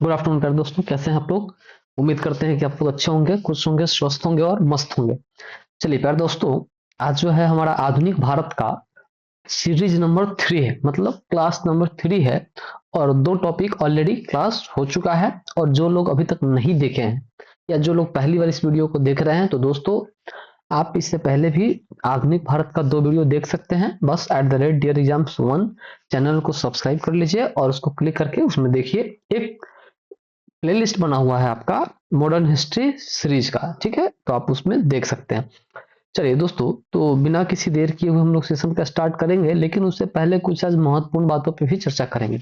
Good afternoon प्यारे दोस्तों, कैसे हैं आप लोग। उम्मीद करते हैं कि आप लोग अच्छे होंगे, खुश होंगे, स्वस्थ होंगे और मस्त होंगे। चलिए प्यारे दोस्तों, आज जो है हमारा आधुनिक भारत का सीरीज नंबर 3 है, मतलब क्लास नंबर 3 है। और दो टॉपिक ऑलरेडी क्लास हो चुका है। और जो लोग अभी तक नहीं देखे हैं या जो लोग पहली बार इस वीडियो को देख रहे हैं, तो दोस्तों आप इससे पहले भी आधुनिक भारत का 2 वीडियो देख सकते हैं। बस @डियर एग्जाम्स 1 चैनल को सब्सक्राइब कर लीजिए और उसको क्लिक करके उसमें देखिए, एक प्लेलिस्ट बना हुआ है आपका मॉडर्न हिस्ट्री सीरीज का। ठीक है, तो आप उसमें देख सकते हैं। चलिए दोस्तों, तो बिना किसी देर किए हुए हम लोग सेशन का स्टार्ट करेंगे, लेकिन उससे पहले कुछ आज महत्वपूर्ण बातों पे भी चर्चा करेंगे।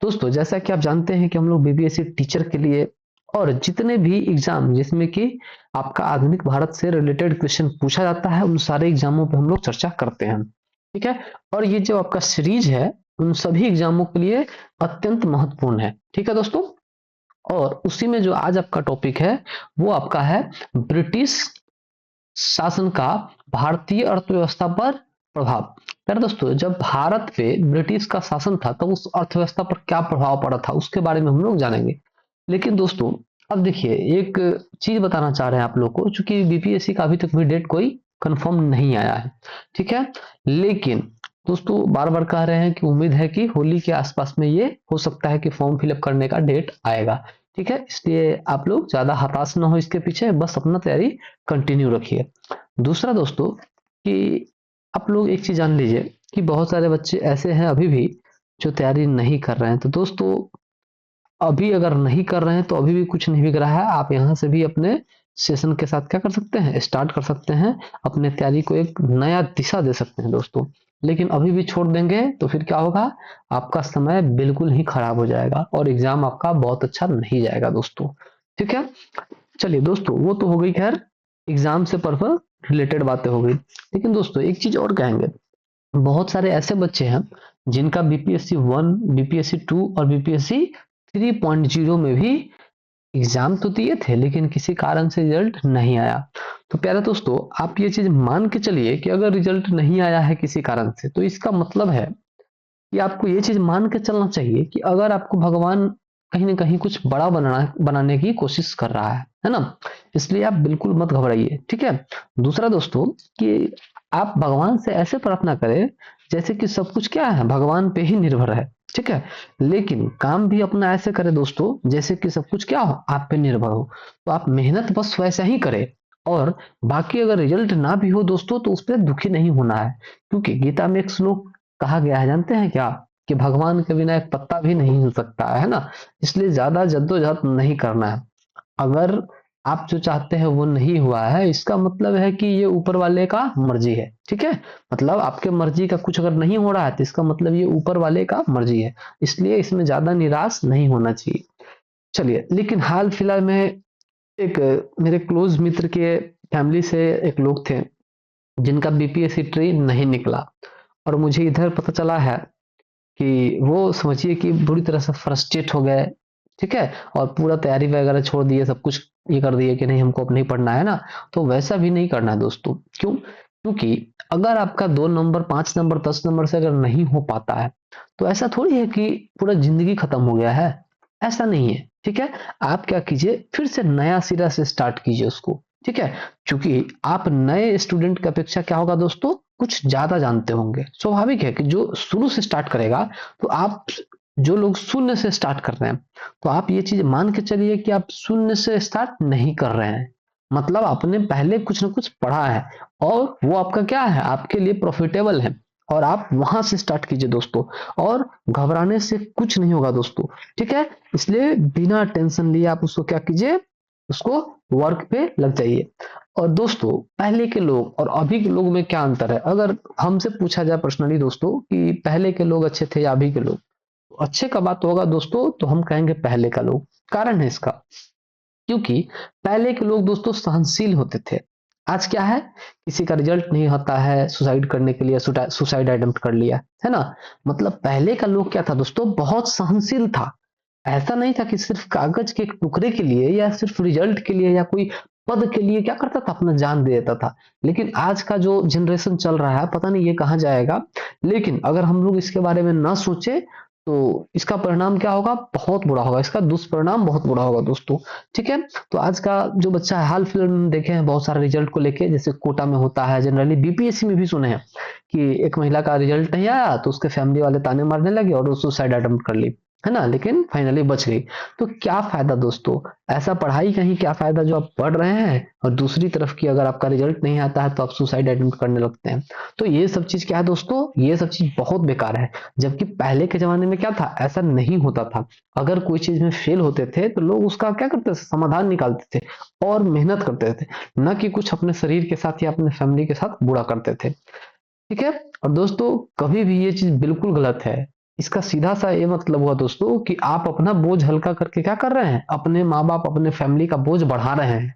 दोस्तों, जैसा कि आप जानते हैं कि हम लोग बीपीएससी टीचर के लिए और जितने भी एग्जाम जिसमें कि आपका आधुनिक भारत से रिलेटेड क्वेश्चन पूछा जाता है, उन सारे एग्जामों पे हम लोग चर्चा करते हैं। ठीक है, और ये जो आपका सीरीज है उन सभी एग्जामों के लिए अत्यंत महत्वपूर्ण है। ठीक है दोस्तों, और उसी में जो आज आपका टॉपिक है वो आपका है ब्रिटिश शासन का भारतीय अर्थव्यवस्था पर प्रभाव। यार दोस्तों, जब भारत पे ब्रिटिश का शासन था तो उस अर्थव्यवस्था पर क्या प्रभाव पड़ा था उसके बारे में हम लोग जानेंगे। लेकिन दोस्तों, अब देखिए, एक चीज बताना चाह रहे हैं आप लोग को, चूंकि बीपीएससी का अभी तक भी डेट कोई कंफर्म नहीं आया है। ठीक है, लेकिन दोस्तों बार बार कह रहे हैं कि उम्मीद है कि होली के आसपास में ये हो सकता है कि फॉर्म फिलअप करने का डेट आएगा। ठीक है, इसलिए आप लोग ज्यादा हताश ना हो इसके पीछे, बस अपना तैयारी कंटिन्यू रखिए। दूसरा दोस्तों, कि आप लोग एक चीज जान लीजिए कि बहुत सारे बच्चे ऐसे हैं अभी भी जो तैयारी नहीं कर रहे हैं। तो दोस्तों, अभी अगर नहीं कर रहे हैं तो अभी भी कुछ नहीं बिक रहा है। आप यहाँ से भी अपने सेशन के साथ क्या कर सकते हैं, स्टार्ट कर सकते हैं, अपने तैयारी को एक नया दिशा दे सकते हैं दोस्तों। लेकिन अभी भी छोड़ देंगे तो फिर क्या होगा, आपका समय बिल्कुल ही खराब हो जाएगा और एग्जाम आपका बहुत अच्छा नहीं जाएगा दोस्तों। ठीक है, चलिए दोस्तों, वो तो हो गई खैर एग्जाम से पर्पस रिलेटेड बातें हो गई। लेकिन दोस्तों एक चीज और कहेंगे, बहुत सारे ऐसे बच्चे हैं जिनका बीपीएससी 1, बीपीएससी 2 और बीपीएससी 3.0 में भी एग्जाम तो दिए थे, लेकिन किसी कारण से रिजल्ट नहीं आया। तो प्यारे दोस्तों, आप ये चीज मान के चलिए कि अगर रिजल्ट नहीं आया है किसी कारण से, तो इसका मतलब है कि आपको ये चीज मान के चलना चाहिए कि अगर आपको भगवान कहीं ना कहीं कुछ बड़ा बनाने की कोशिश कर रहा है ना। इसलिए आप बिल्कुल मत घबराइए। ठीक है, दूसरा दोस्तों, कि आप भगवान से ऐसे प्रार्थना करें जैसे कि सब कुछ क्या है, भगवान पे ही निर्भर है। ठीक है, लेकिन काम भी अपना ऐसे करें दोस्तों जैसे कि सब कुछ क्या हो, आप पे निर्भर हो। तो आप मेहनत बस वैसा ही करें, और बाकी अगर रिजल्ट ना भी हो दोस्तों तो उस पर दुखी नहीं होना है। क्योंकि गीता में एक श्लोक कहा गया है, जानते हैं क्या, कि भगवान के बिना एक पत्ता भी नहीं हिल सकता है ना। इसलिए ज्यादा जद्दोजहद नहीं करना है। अगर आप जो चाहते हैं वो नहीं हुआ है, इसका मतलब है कि ये ऊपर वाले का मर्जी है। ठीक है, मतलब आपके मर्जी का कुछ अगर नहीं हो रहा है तो इसका मतलब ये ऊपर वाले का मर्जी है। इसलिए इसमें ज्यादा निराश नहीं होना चाहिए। चलिए, लेकिन हाल फिलहाल में एक मेरे क्लोज मित्र के फैमिली से एक लोग थे जिनका बीपीएससी ट्री नहीं निकला, और मुझे इधर पता चला है कि वो समझिए कि बुरी तरह से फ्रस्ट्रेट हो गए। ठीक है, और पूरा तैयारी वगैरह छोड़ दिए, सब कुछ ये कर दिए कि नहीं हमको अब नहीं पढ़ना है ना। तो वैसा भी नहीं करना है दोस्तों। क्यों? क्योंकि अगर आपका 2 नंबर, 5 नंबर, 10 नंबर से अगर नहीं हो पाता है, तो ऐसा थोड़ी है कि पूरा जिंदगी खत्म हो गया है। ऐसा नहीं है। ठीक है, आप क्या कीजिए, फिर से नया सिरा से स्टार्ट कीजिए उसको। ठीक है, क्योंकि आप नए स्टूडेंट की अपेक्षा क्या होगा दोस्तों, कुछ ज्यादा जानते होंगे। स्वाभाविक है कि जो शुरू से स्टार्ट करेगा, तो आप, जो लोग शून्य से स्टार्ट कर रहे हैं, तो आप ये चीज मान के चलिए कि आप शून्य से स्टार्ट नहीं कर रहे हैं। मतलब आपने पहले कुछ ना कुछ पढ़ा है, और वो आपका क्या है, आपके लिए प्रॉफिटेबल है। और आप वहां से स्टार्ट कीजिए दोस्तों, और घबराने से कुछ नहीं होगा दोस्तों। ठीक है, इसलिए बिना टेंशन लिए आप उसको क्या कीजिए, उसको वर्क पे लग जाइए। और दोस्तों, पहले के लोग और अभी के लोग में क्या अंतर है, अगर हमसे पूछा जाए पर्सनली दोस्तों कि पहले के लोग अच्छे थे या अभी के लोग, तो अच्छे का बात होगा दोस्तों तो हम कहेंगे पहले का लोग। कारण है इसका, क्योंकि पहले के लोग दोस्तों सहनशील होते थे। आज क्या है, किसी का रिजल्ट नहीं होता है, सुसाइड करने के लिए सुसाइड अटेम्प्ट कर लिया है ना। मतलब पहले का लोग क्या था दोस्तों, बहुत सहनशील था। ऐसा नहीं था कि सिर्फ कागज के एक टुकड़े के लिए या सिर्फ रिजल्ट के लिए या कोई पद के लिए क्या करता था, अपना जान दे देता था। लेकिन आज का जो जनरेशन चल रहा है, पता नहीं ये कहाँ जाएगा। लेकिन अगर हम लोग इसके बारे में ना सोचे तो इसका परिणाम क्या होगा, बहुत बुरा होगा, इसका दुष्परिणाम बहुत बुरा होगा दोस्तों। ठीक है, तो आज का जो बच्चा है, हाल फिलहाल में देखे हैं बहुत सारे रिजल्ट को लेके, जैसे कोटा में होता है, जनरली बीपीएससी में भी सुने हैं कि एक महिला का रिजल्ट नहीं आया तो उसके फैमिली वाले ताने मारने लगे और वो सुसाइड अटेम्प्ट कर ली, है ना, लेकिन फाइनली बच गई। तो क्या फायदा दोस्तों, ऐसा पढ़ाई का ही क्या फायदा जो आप पढ़ रहे हैं, और दूसरी तरफ की अगर आपका रिजल्ट नहीं आता है तो आप सुसाइड अटेम्प्ट करने लगते हैं। तो ये सब चीज क्या है दोस्तों, ये सब चीज बहुत बेकार है। जबकि पहले के जमाने में क्या था, ऐसा नहीं होता था। अगर कोई चीज में फेल होते थे तो लोग उसका क्या करते थे, समाधान निकालते थे और मेहनत करते थे, न कि कुछ अपने शरीर के साथ या अपने फैमिली के साथ बुरा करते थे। ठीक है, और दोस्तों कभी भी ये चीज बिल्कुल गलत है। इसका सीधा सा ये मतलब हुआ दोस्तों कि आप अपना बोझ हल्का करके क्या कर रहे हैं, अपने माँ बाप अपने फैमिली का बोझ बढ़ा रहे हैं।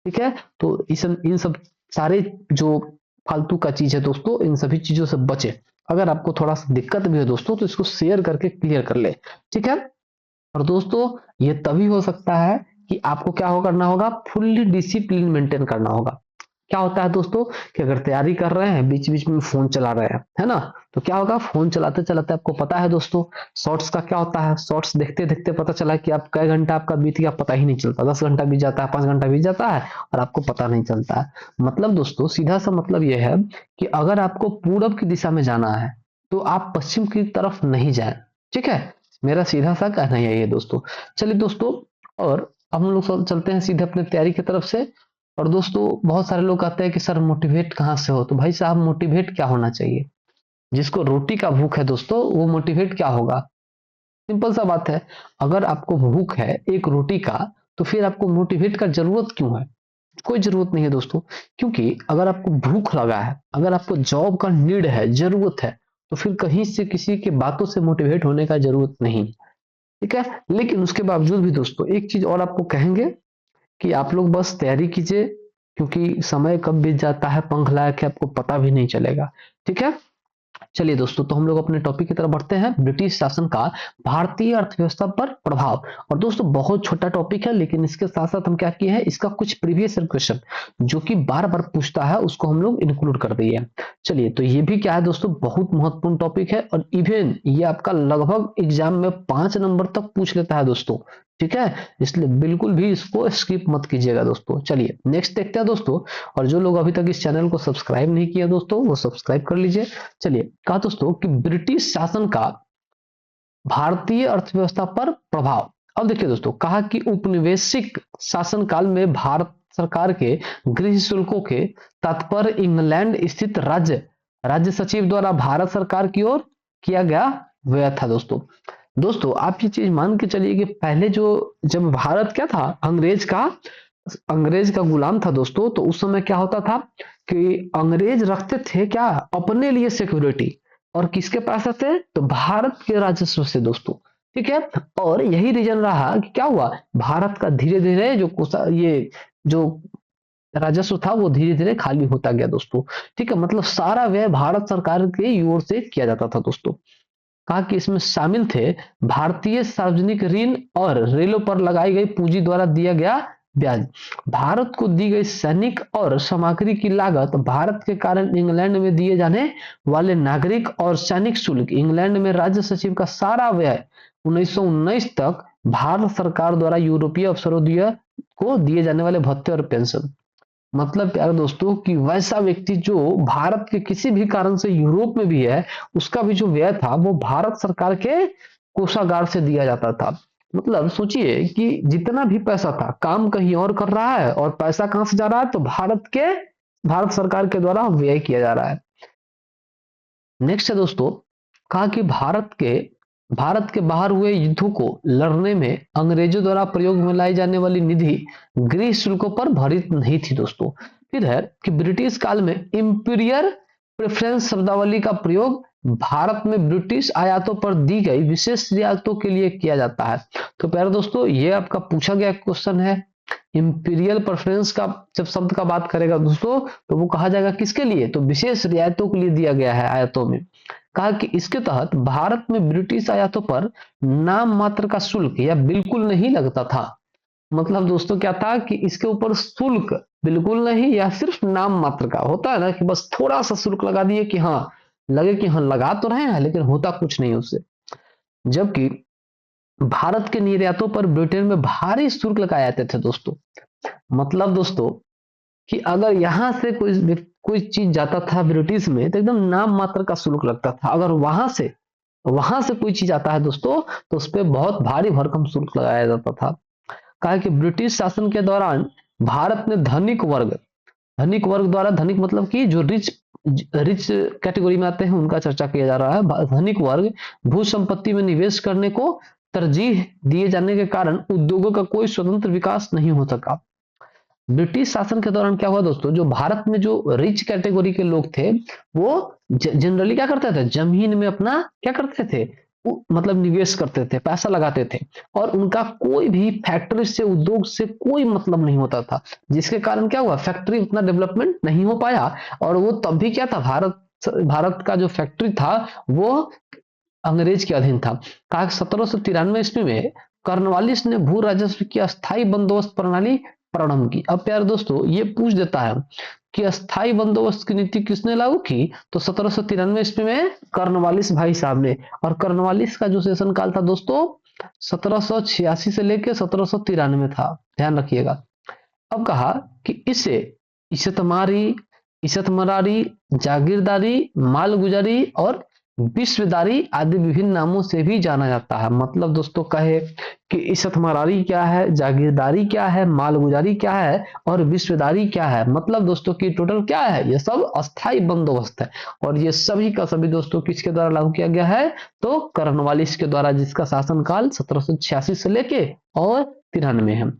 ठीक है, तो इस इन सब सारे जो फालतू का चीज है दोस्तों, इन सभी चीजों से बचे। अगर आपको थोड़ा सा दिक्कत भी है दोस्तों तो इसको शेयर करके क्लियर कर ले। ठीक है, और दोस्तों ये तभी हो सकता है कि आपको क्या हो करना होगा, फुल्ली डिसिप्लिन मेंटेन करना होगा। क्या होता है दोस्तों कि अगर तैयारी कर रहे हैं बीच बीच में फोन चला रहे हैं, है ना, तो क्या होगा, फोन चलाते चलाते आपको पता है दोस्तों, शॉर्ट्स का क्या होता है, शॉर्ट्स देखते देखते पता चला कि आप कई घंटा आपका बीत गया, पता ही नहीं चलता, 10 घंटा बीत जाता है, 5 घंटा बीत जाता है और आपको पता नहीं चलता है। मतलब दोस्तों सीधा सा मतलब यह है कि अगर आपको पूरब की दिशा में जाना है तो आप पश्चिम की तरफ नहीं जाए। ठीक है, मेरा सीधा सा कहना यही है दोस्तों। चलिए दोस्तों, और अब हम लोग चलते हैं सीधे अपने तैयारी की तरफ से। और दोस्तों बहुत सारे लोग कहते हैं कि सर मोटिवेट कहाँ से हो, तो भाई साहब मोटिवेट क्या होना चाहिए, जिसको रोटी का भूख है दोस्तों वो मोटिवेट क्या होगा। सिंपल सा बात है, अगर आपको भूख है एक रोटी का, तो फिर आपको मोटिवेट का जरूरत क्यों है, कोई जरूरत नहीं है दोस्तों। क्योंकि अगर आपको भूख लगा है, अगर आपको जॉब का नीड है, जरूरत है, तो फिर कहीं से किसी के बातों से मोटिवेट होने का जरूरत नहीं। ठीक है, लेकिन उसके बावजूद भी दोस्तों एक चीज और आपको कहेंगे कि आप लोग बस तैयारी कीजिए, क्योंकि समय कब बीत जाता है पंख लगा के आपको पता भी नहीं चलेगा। ठीक है, चलिए दोस्तों, तो हम लोग अपने टॉपिक की तरफ बढ़ते हैं, ब्रिटिश शासन का भारतीय अर्थव्यवस्था पर प्रभाव। और दोस्तों बहुत छोटा टॉपिक है, लेकिन इसके साथ साथ हम क्या किए हैं, इसका कुछ प्रीवियस क्वेश्चन जो कि बार बार पूछता है उसको हम लोग इंक्लूड कर दिए। चलिए, तो ये भी क्या है दोस्तों, बहुत महत्वपूर्ण टॉपिक है, और इवन ये आपका लगभग एग्जाम में 5 नंबर तक पूछ लेता है दोस्तों। ठीक है, इसलिए बिल्कुल भी इसको स्किप मत कीजिएगा दोस्तों। चलिए नेक्स्ट देखते हैं दोस्तों, और जो लोग अभी तक इस चैनल को सब्सक्राइब नहीं किया दोस्तों वो सब्सक्राइब कर लीजिए। चलिए, कहा दोस्तों कि ब्रिटिश शासन का भारतीय अर्थव्यवस्था पर प्रभाव। अब देखिए दोस्तों, कहा कि उपनिवेशिक शासनकाल में भारत सरकार के गृह शुल्कों के तात्पर्य इंग्लैंड स्थित राज्य सचिव द्वारा भारत सरकार की ओर किया गया व्यय था दोस्तों। दोस्तों आप ये चीज मान के चलिए कि पहले जब भारत क्या था, अंग्रेज का गुलाम था दोस्तों, तो उस समय क्या होता था कि अंग्रेज रखते थे क्या अपने लिए सिक्योरिटी, और किसके पास थे, तो भारत के राजस्व से दोस्तों। ठीक है, और यही रीजन रहा कि क्या हुआ, भारत का धीरे धीरे ये जो राजस्व था वो धीरे धीरे खाली होता गया दोस्तों। ठीक है, मतलब सारा व्यय भारत सरकार की ओर से किया जाता था दोस्तों। कहा कि इसमें शामिल थे भारतीय सार्वजनिक ऋण और रेलों पर लगाई गई पूंजी द्वारा दिया गया ब्याज, भारत को दी गई सैनिक और सामग्री की लागत, भारत के कारण इंग्लैंड में दिए जाने वाले नागरिक और सैनिक शुल्क, इंग्लैंड में राज्य सचिव का सारा व्यय 1919 तक, भारत सरकार द्वारा यूरोपीय अफसरों को दिए जाने वाले भत्ते और पेंशन। मतलब प्यारे दोस्तों कि वैसा व्यक्ति जो भारत के किसी भी कारण से यूरोप में भी है, उसका भी जो व्यय था वो भारत सरकार के कोषागार से दिया जाता था। मतलब सोचिए कि जितना भी पैसा था काम कहीं और कर रहा है, और पैसा कहां से जा रहा है, तो भारत सरकार के द्वारा व्यय किया जा रहा है। नेक्स्ट है दोस्तों, कहा कि भारत के बाहर हुए युद्धों को लड़ने में अंग्रेजों द्वारा प्रयोग में लाई जाने वाली निधि गृह शुल्कों पर भरित नहीं थी दोस्तों। फिर है कि ब्रिटिश काल में इंपीरियल प्रेफरेंस शब्दावली का प्रयोग भारत में ब्रिटिश आयातों पर दी गई विशेष रियायतों के लिए किया जाता है। तो प्यारे दोस्तों ये आपका पूछा गया क्वेश्चन है, इंपीरियल प्रेफरेंस का जब शब्द का बात करेगा दोस्तों तो वो कहा जाएगा किसके लिए, तो विशेष रियायतों के लिए दिया गया है आयातों में। कहा कि इसके तहत भारत में ब्रिटिश आयातों पर नाम मात्र का शुल्क या बिल्कुल नहीं लगता था। मतलब दोस्तों क्या था कि इसके ऊपर शुल्क बिल्कुल नहीं या सिर्फ नाम मात्र का होता है ना, कि बस थोड़ा सा शुल्क लगा दिए कि हाँ लगे कि हाँ लगा तो रहे हैं लेकिन होता कुछ नहीं उससे। जबकि भारत के निर्यातों पर ब्रिटेन में भारी शुल्क लगाए जाते थे दोस्तों। मतलब दोस्तों कि अगर यहां से कोई चीज जाता था ब्रिटिश में तो एकदम नाम मात्र का शुल्क लगता था। अगर वहां से कोई चीज आता है दोस्तों तो उस पर बहुत भारी भरकम शुल्क लगाया जाता था। कहा कि ब्रिटिश शासन के दौरान भारत ने धनिक वर्ग द्वारा, धनिक मतलब कि जो रिच रिच कैटेगरी में आते हैं उनका चर्चा किया जा रहा है। धनिक वर्ग भू संपत्ति में निवेश करने को तरजीह दिए जाने के कारण उद्योगों का कोई स्वतंत्र विकास नहीं हो सका। ब्रिटिश शासन के दौरान क्या हुआ दोस्तों, जो भारत में जो रिच कैटेगरी के लोग थे वो जनरली क्या करते थे, जमीन में अपना क्या करते थे, मतलब निवेश करते थे, पैसा लगाते थे, और उनका कोई भी फैक्ट्री से, उद्योग से कोई मतलब नहीं होता था। जिसके कारण क्या हुआ, फैक्ट्री उतना डेवलपमेंट नहीं हो पाया। और वो तब भी क्या था, भारत का जो फैक्ट्री था वो अंग्रेज के अधीन था। कहा 1793 ईस्वी में कॉर्नवालिस ने भू राजस्व की अस्थायी बंदोबस्त प्रणाली प्रारंभ की। अब प्यारे दोस्तों ये पूछ देता है कि अस्थायी बंदोबस्त की नीति किसने लागू की, तो 1793 ईस्वी में कॉर्नवालिस भाई साहब ने। और कॉर्नवालिस का जो शासन काल था दोस्तों 1786 से लेकर 1793 था, ध्यान रखिएगा। अब कहा कि इसे इशतमारी, इशतमरारी, जागीरदारी, मालगुजारी और विश्वदारी आदि विभिन्न नामों से भी जाना जाता है। मतलब दोस्तों कहे कि इशतमरारी क्या है, जागीरदारी क्या है, मालगुजारी क्या है और विश्वदारी क्या है। मतलब दोस्तों की टोटल क्या है, ये सब अस्थाई बंदोबस्त है। और ये सभी का सभी दोस्तों किसके द्वारा लागू किया गया है, तो कॉर्नवालिस के द्वारा, जिसका शासनकाल 1786 से लेके और 93 है।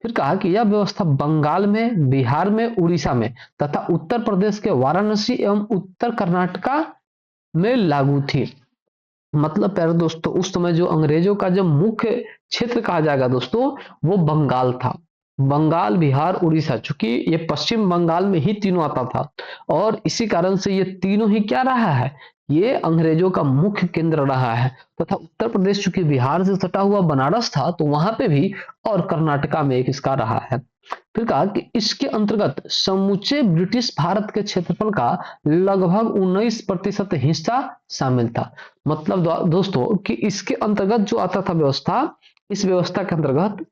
फिर कहा कि यह व्यवस्था बंगाल में, बिहार में, उड़ीसा में तथा उत्तर प्रदेश के वाराणसी एवं उत्तर कर्नाटका में लागू थी। मतलब प्यारे दोस्तों उस समय जो अंग्रेजों का जो मुख्य क्षेत्र कहा जाएगा दोस्तों वो बंगाल था। बंगाल, बिहार, उड़ीसा, चूंकि ये पश्चिम बंगाल में ही तीनों आता था और इसी कारण से ये तीनों ही क्या रहा है, ये अंग्रेजों का मुख्य केंद्र रहा है। तथा उत्तर प्रदेश चूंकि बिहार से सटा हुआ बनारस था तो वहां पे भी, और कर्नाटका में एक इसका रहा है। फिर कहा कि इसके अंतर्गत समूचे ब्रिटिश भारत के क्षेत्रफल का लगभग 19% हिस्सा शामिल था। मतलब दोस्तों कि इसके अंतर्गत जो आता था व्यवस्था, इस व्यवस्था के अंतर्गत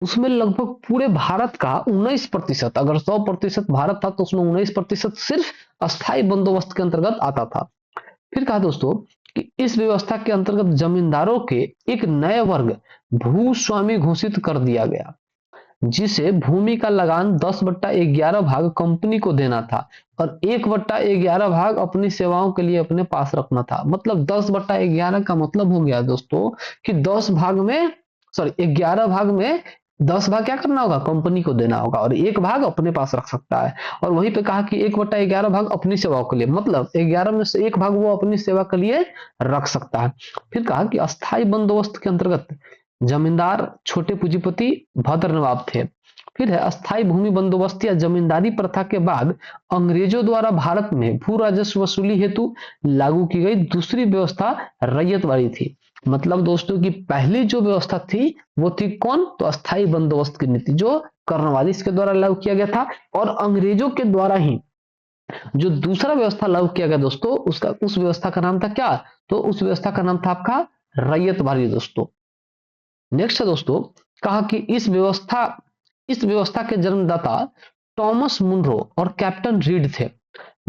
उसमें लगभग पूरे भारत का 19%, अगर 100% भारत था तो उसमें 19% सिर्फ अस्थायी बंदोबस्त के अंतर्गत आता था। फिर कहा दोस्तों कि इस व्यवस्था के अंतर्गत जमींदारों के एक नए वर्ग भूस्वामी घोषित कर दिया गया, जिसे भूमि का लगान 10/11 भाग कंपनी को देना था और 1/11 भाग अपनी सेवाओं के लिए अपने पास रखना था। मतलब 10/11 का मतलब हो गया दोस्तों कि 11 भाग में 10 भाग क्या करना होगा, कंपनी को देना होगा, और एक भाग अपने पास रख सकता है। और वहीं पे कहा कि 1/11 भाग अपनी सेवाओं के लिए, मतलब 11 में से एक भाग वो अपनी सेवा के लिए रख सकता है। फिर कहा कि अस्थायी बंदोबस्त के अंतर्गत जमींदार छोटे पूंजीपति भद्र नवाब थे। फिर है अस्थायी भूमि बंदोबस्त या जमींदारी प्रथा के बाद अंग्रेजों द्वारा भारत में भू राजस्व वसूली हेतु लागू की गई दूसरी व्यवस्था रैयतवाड़ी थी। मतलब दोस्तों की पहली जो व्यवस्था थी वो थी कौन, तो अस्थायी बंदोबस्त की नीति जो कॉर्नवालिस के द्वारा लागू किया गया था। और अंग्रेजों के द्वारा ही जो दूसरा व्यवस्था लागू किया गया दोस्तों उस व्यवस्था का नाम था क्या, तो उस व्यवस्था का नाम था आपका रैयतवाड़ी दोस्तों। नेक्स्ट है दोस्तों, कहा कि इस व्यवस्था के जन्मदाता टॉमस मुनरो और कैप्टन रीड थे।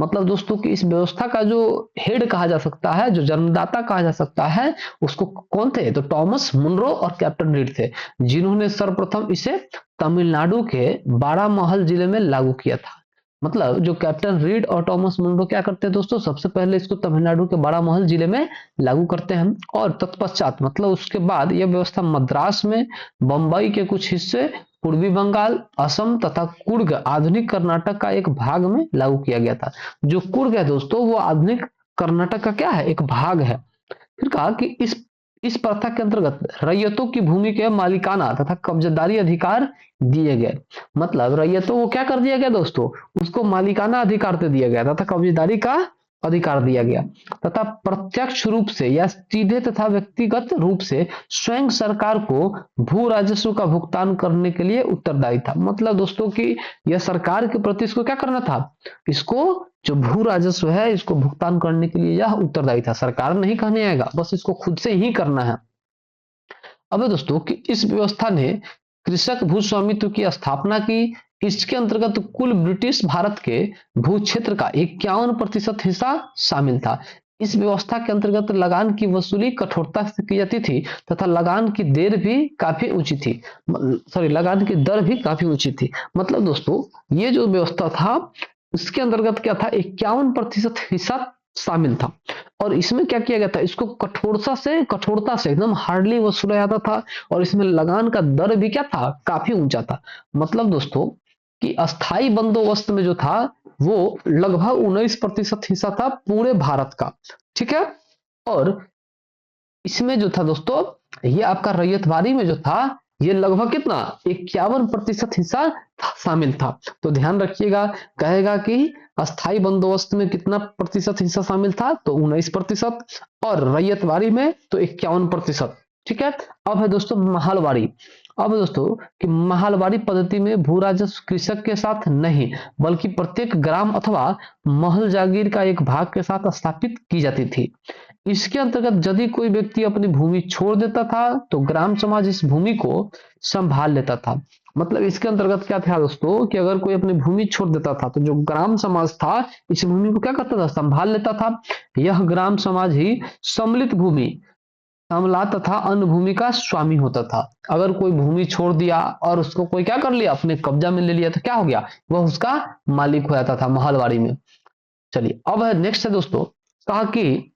मतलब दोस्तों कि इस व्यवस्था का जो हेड कहा जा सकता है, जो जन्मदाता कहा जा सकता है, उसको कौन थे, तो टॉमस मुनरो और कैप्टन रीड थे, जिन्होंने सर्वप्रथम इसे तमिलनाडु के बारामहल जिले में लागू किया था। मतलब जो कैप्टन रीड और टॉमस मुनरो क्या करते हैं दोस्तों, सबसे पहले इसको तमिलनाडु के बारामहल जिले में लागू करते हैं और तत्पश्चात मतलब उसके बाद यह व्यवस्था मद्रास में, बंबई के कुछ हिस्से, पूर्वी बंगाल, असम तथा कुर्ग आधुनिक कर्नाटक का एक भाग में लागू किया गया था। जो कुर्ग है दोस्तों वो आधुनिक कर्नाटक का क्या है, एक भाग है। फिर कहा कि इस प्रथा के अंतर्गत रैयतों की भूमि के मालिकाना तथा कब्जादारी अधिकार दिए गए। मतलब रैयतों को क्या कर दिया गया दोस्तों, उसको मालिकाना अधिकार दे दिया गया तथा कब्जादारी का अधिकार दिया गया तथा प्रत्यक्ष रूप से या सीधे तथा व्यक्तिगत रूप से स्वयं सरकार को भू राजस्व का भुगतान करने के लिए उत्तरदायी था। मतलब दोस्तों कि यह सरकार के प्रति इसको क्या करना था, इसको जो भू राजस्व है इसको भुगतान करने के लिए यह उत्तरदायी था। सरकार नहीं कहने आएगा, बस इसको खुद से ही करना है। अब दोस्तों कि इस व्यवस्था ने कृषक भू स्वामित्व की स्थापना की। इसके अंतर्गत कुल ब्रिटिश भारत के भू क्षेत्र का 51% हिस्सा शामिल था। इस व्यवस्था के अंतर्गत लगान की वसूली कठोरता से की जाती थी तथा लगान की देर भी काफी ऊंची थी, लगान की दर भी काफी ऊंची थी। मतलब दोस्तों ये जो व्यवस्था था इसके अंतर्गत क्या था, 51% हिस्सा शामिल था और इसमें क्या किया गया था, इसको कठोरता से एकदम हार्डली वसूला जाता था और इसमें लगान का दर भी क्या था, काफी ऊंचा था। मतलब दोस्तों कि अस्थाई बंदोबस्त में जो था वो लगभग 19% हिस्सा था पूरे भारत का, ठीक है। और इसमें जो था दोस्तों ये आपका रैयतवाड़ी में जो था ये लगभग कितना 51% हिस्सा शामिल था। तो ध्यान रखिएगा, कहेगा कि अस्थाई बंदोबस्त में कितना प्रतिशत हिस्सा शामिल था, तो 19% और रैयतवाड़ी में तो 51%, ठीक है। अब है दोस्तों महलवाड़ी। अब दोस्तों कि महलवाड़ी पद्धति में भू राजस्व कृषक के साथ नहीं बल्कि प्रत्येक ग्राम अथवा महल जागीर का एक भाग के साथ स्थापित की जाती थी। इसके अंतर्गत यदि कोई व्यक्ति अपनी भूमि छोड़ देता था तो ग्राम समाज इस भूमि को संभाल लेता था। मतलब इसके अंतर्गत क्या था दोस्तों कि अगर कोई अपनी भूमि छोड़ देता था तो जो ग्राम समाज था इस भूमि को क्या करता था, संभाल लेता था। यह ग्राम समाज ही सम्मिलित भूमि समला तथा अन्य भूमि का स्वामी होता था। अगर कोई भूमि छोड़ दिया और उसको कोई क्या कर लिया, अपने कब्जा में ले लिया, तो क्या हो गया, वह उसका मालिक हो जाता था महलवाड़ी में। चलिए अब है नेक्स्ट है दोस्तों, कहा कि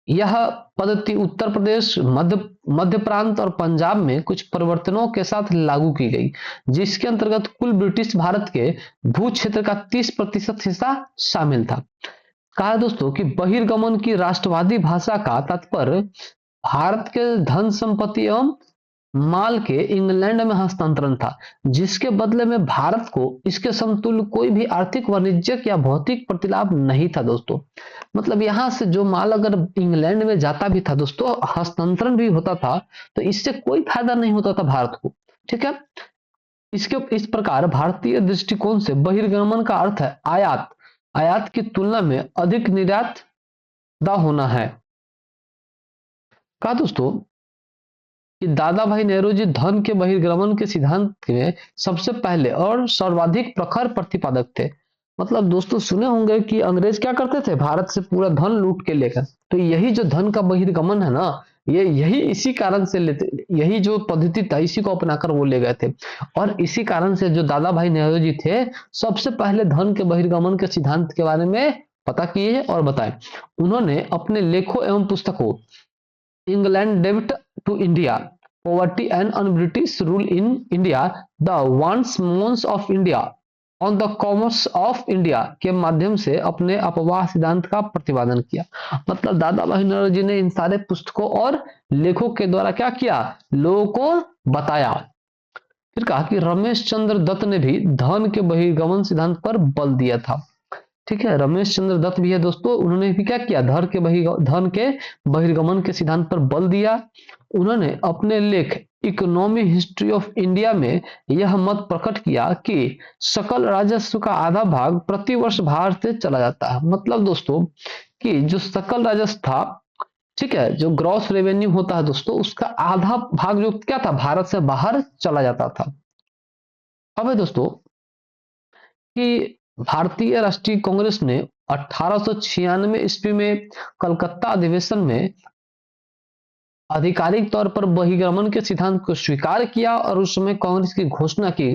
यह पद्धति उत्तर प्रदेश, मध्य प्रांत और पंजाब में कुछ परिवर्तनों के साथ लागू की गई, जिसके अंतर्गत कुल ब्रिटिश भारत के भू क्षेत्र का 30% हिस्सा शामिल था। कहा दोस्तों कि बहिर्गमन की राष्ट्रवादी भाषा का तात्पर्य भारत के धन संपत्ति एवं माल के इंग्लैंड में हस्तांतरण था, जिसके बदले में भारत को इसके समतुल्य कोई भी आर्थिक, वाणिज्यिक या भौतिक प्रतिलाभ नहीं था दोस्तों। मतलब यहां से जो माल अगर इंग्लैंड में जाता भी था दोस्तों, हस्तांतरण भी होता था, तो इससे कोई फायदा नहीं होता था भारत को, ठीक है। इस प्रकार भारतीय दृष्टिकोण से बहिर्गमन का अर्थ है आयात की तुलना में अधिक निर्यात दा होना है। कहा दोस्तों कि दादा भाई नेहरू जी धन के बहिर्गमन के सिद्धांत में सबसे पहले और सर्वाधिक प्रखर प्रतिपादक थे। मतलब दोस्तों सुने होंगे कि अंग्रेज क्या करते थे, भारत से पूरा धन लूट के लेकर, तो यही जो धन का बहिर्गमन है ना, यही इसी कारण से लेते, यही जो पद्धति था इसी को अपनाकर वो ले गए थे। और इसी कारण से जो दादा भाई नेहरू जी थे सबसे पहले धन के बहिर्गमन के सिद्धांत के बारे में पता किए और बताए। उन्होंने अपने लेखों एवं पुस्तकों इंग्लैंड डेब्ट to India, poverty and un British rule in India, the wants means of India, on the commerce of India के माध्यम से अपने अपवाह सिद्धांत का प्रतिपादन किया। मतलब दादा भाई नेहरू जी ने इन सारे पुस्तकों और लेखों के द्वारा क्या किया, लोगों को बताया। फिर कहा कि रमेश चंद्र दत्त ने भी धन के बहिर्गमन सिद्धांत पर बल दिया था, ठीक है। रमेश चंद्र दत्त भी है दोस्तों, उन्होंने भी क्या किया, धन के बहिर्गमन के सिद्धांत पर बल दिया। उन्होंने अपने लेख इकोनॉमी हिस्ट्री ऑफ इंडिया में यह मत प्रकट किया कि सकल राजस्व का आधा भाग प्रतिवर्ष बाहर से चला जाता है। मतलब दोस्तों कि जो सकल राजस्व था, ठीक है, जो ग्रॉस रेवेन्यू होता है दोस्तों, उसका आधा भाग जो क्या था, भारत से बाहर चला जाता था। अब है दोस्तों कि भारतीय राष्ट्रीय कांग्रेस ने 1896 ईस्वी में कलकत्ता अधिवेशन में आधिकारिक तौर पर बहिर्गमन के सिद्धांत को स्वीकार किया और उस समय कांग्रेस की घोषणा की,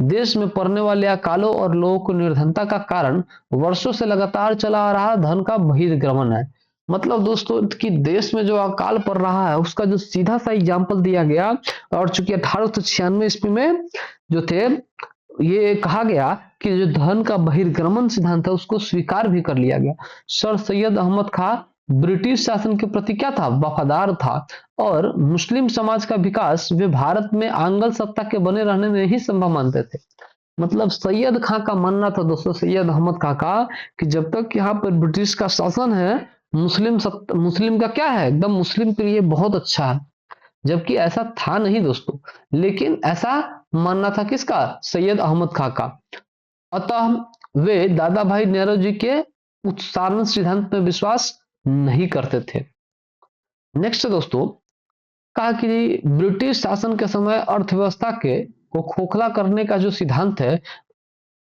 देश में पड़ने वाले अकालों और लोगों को निर्धनता का कारण वर्षों से लगातार चला आ रहा धन का बहिर्गमन है। मतलब दोस्तों कि देश में जो अकाल पड़ रहा है उसका जो सीधा सा एग्जाम्पल दिया गया, और चूंकि 1896 ईस्वी में जो थे ये कहा गया कि जो धन का बहिर्गमन सिद्धांत है उसको स्वीकार भी कर लिया गया। सर सैयद अहमद खां ब्रिटिश शासन के प्रति क्या था, वफादार था, और मुस्लिम समाज का विकास वे भारत में आंग्ल सत्ता के बने रहने में ही संभव मानते थे। मतलब सैयद खां का मानना था दोस्तों, सैयद अहमद खां का, कि जब तक यहाँ पर ब्रिटिश का शासन है, मुस्लिम का क्या है, एकदम मुस्लिम के लिए बहुत अच्छा है। जबकि ऐसा था नहीं दोस्तों, लेकिन ऐसा मानना था किसका, सैयद अहमद खां का। अतः वे दादा भाई नेहरू के उच्चारण सिद्धांत में विश्वास नहीं करते थे। नेक्स्ट दोस्तों, कहा कि ब्रिटिश शासन के समय अर्थव्यवस्था के को खोखला करने का जो सिद्धांत है,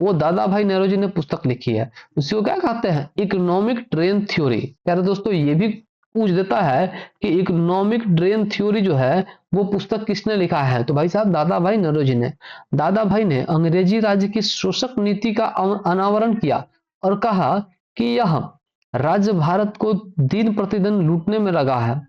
वो दादा भाई नेहरू जी ने पुस्तक लिखी है। उसी को क्या कहते हैं, इकोनॉमिक ड्रेन थ्योरी। प्यारे दोस्तों, ये भी पूछ देता है कि इकोनॉमिक ड्रेन थ्योरी जो है वो पुस्तक किसने लिखा है, तो भाई साहब दादा भाई नेहरू जी ने। दादा भाई ने अंग्रेजी राज्य की शोषक नीति का अनावरण किया और कहा कि यह राज्य भारत को दिन प्रतिदिन लूटने में लगा है,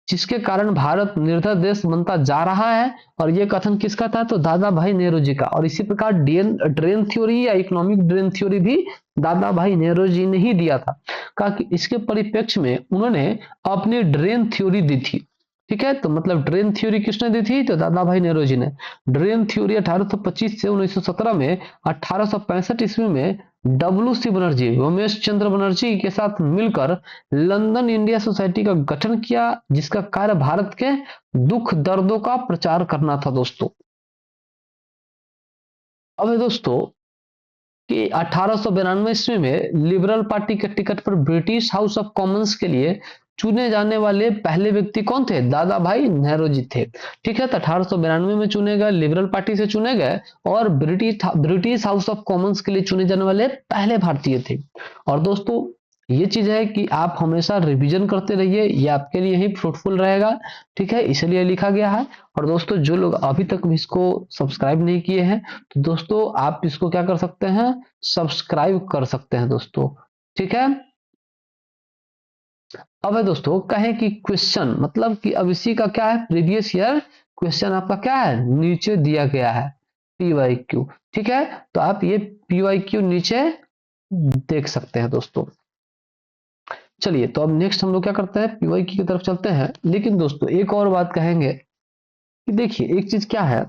जिसके कारण भारत निर्धर देश बनता जा रहा है। और यह कथन किसका था, तो दादा भाई नेहरू जी का। और इसी प्रकार ड्रेन थ्योरी या इकोनॉमिक ड्रेन थ्योरी भी दादा भाई नेहरू जी ने ही दिया था। कहा कि इसके परिप्रेक्ष्य में उन्होंने अपनी ड्रेन थ्योरी दी थी। ठीक है, तो मतलब ड्रेन थ्योरी किसने दी थी, तो दादा भाई नेहरू जी ने। ड्रेन थ्योरी 1825 से 1917 में, 1865 ईस्वी में डब्ल्यू.सी. बनर्जी, रमेश चंद्र बनर्जी के साथ मिलकर लंदन इंडिया सोसाइटी का गठन किया, जिसका कार्य भारत के दुख दर्दों का प्रचार करना था दोस्तों। अब है दोस्तों कि 1892 ईस्वी में लिबरल पार्टी के टिकट पर ब्रिटिश हाउस ऑफ कॉमन्स के लिए चुने जाने वाले पहले व्यक्ति कौन थे, दादा भाई नेहरू जी थे। ठीक है, तो 1892 में चुने गए, लिबरल पार्टी से चुने गए और ब्रिटिश हाउस ऑफ कॉमन्स के लिए चुने जाने वाले पहले भारतीय थे। और दोस्तों ये चीज है कि आप हमेशा रिवीजन करते रहिए, ये आपके लिए ही फ्रूटफुल रहेगा। ठीक है, इसलिए लिखा गया है। और दोस्तों जो लोग अभी तक इसको सब्सक्राइब नहीं किए हैं, तो दोस्तों आप इसको क्या कर सकते हैं, सब्सक्राइब कर सकते हैं दोस्तों। ठीक है, अब है दोस्तों कहें कि क्वेश्चन, मतलब कि अब इसी का क्या है, प्रीवियस ईयर क्वेश्चन आपका क्या है, नीचे दिया गया है, PYQ। ठीक है, तो आप ये PYQ नीचे देख सकते हैं दोस्तों। चलिए, तो अब नेक्स्ट हम लोग क्या करते हैं, PYQ की तरफ चलते हैं। लेकिन दोस्तों एक और बात कहेंगे कि देखिए एक चीज क्या है,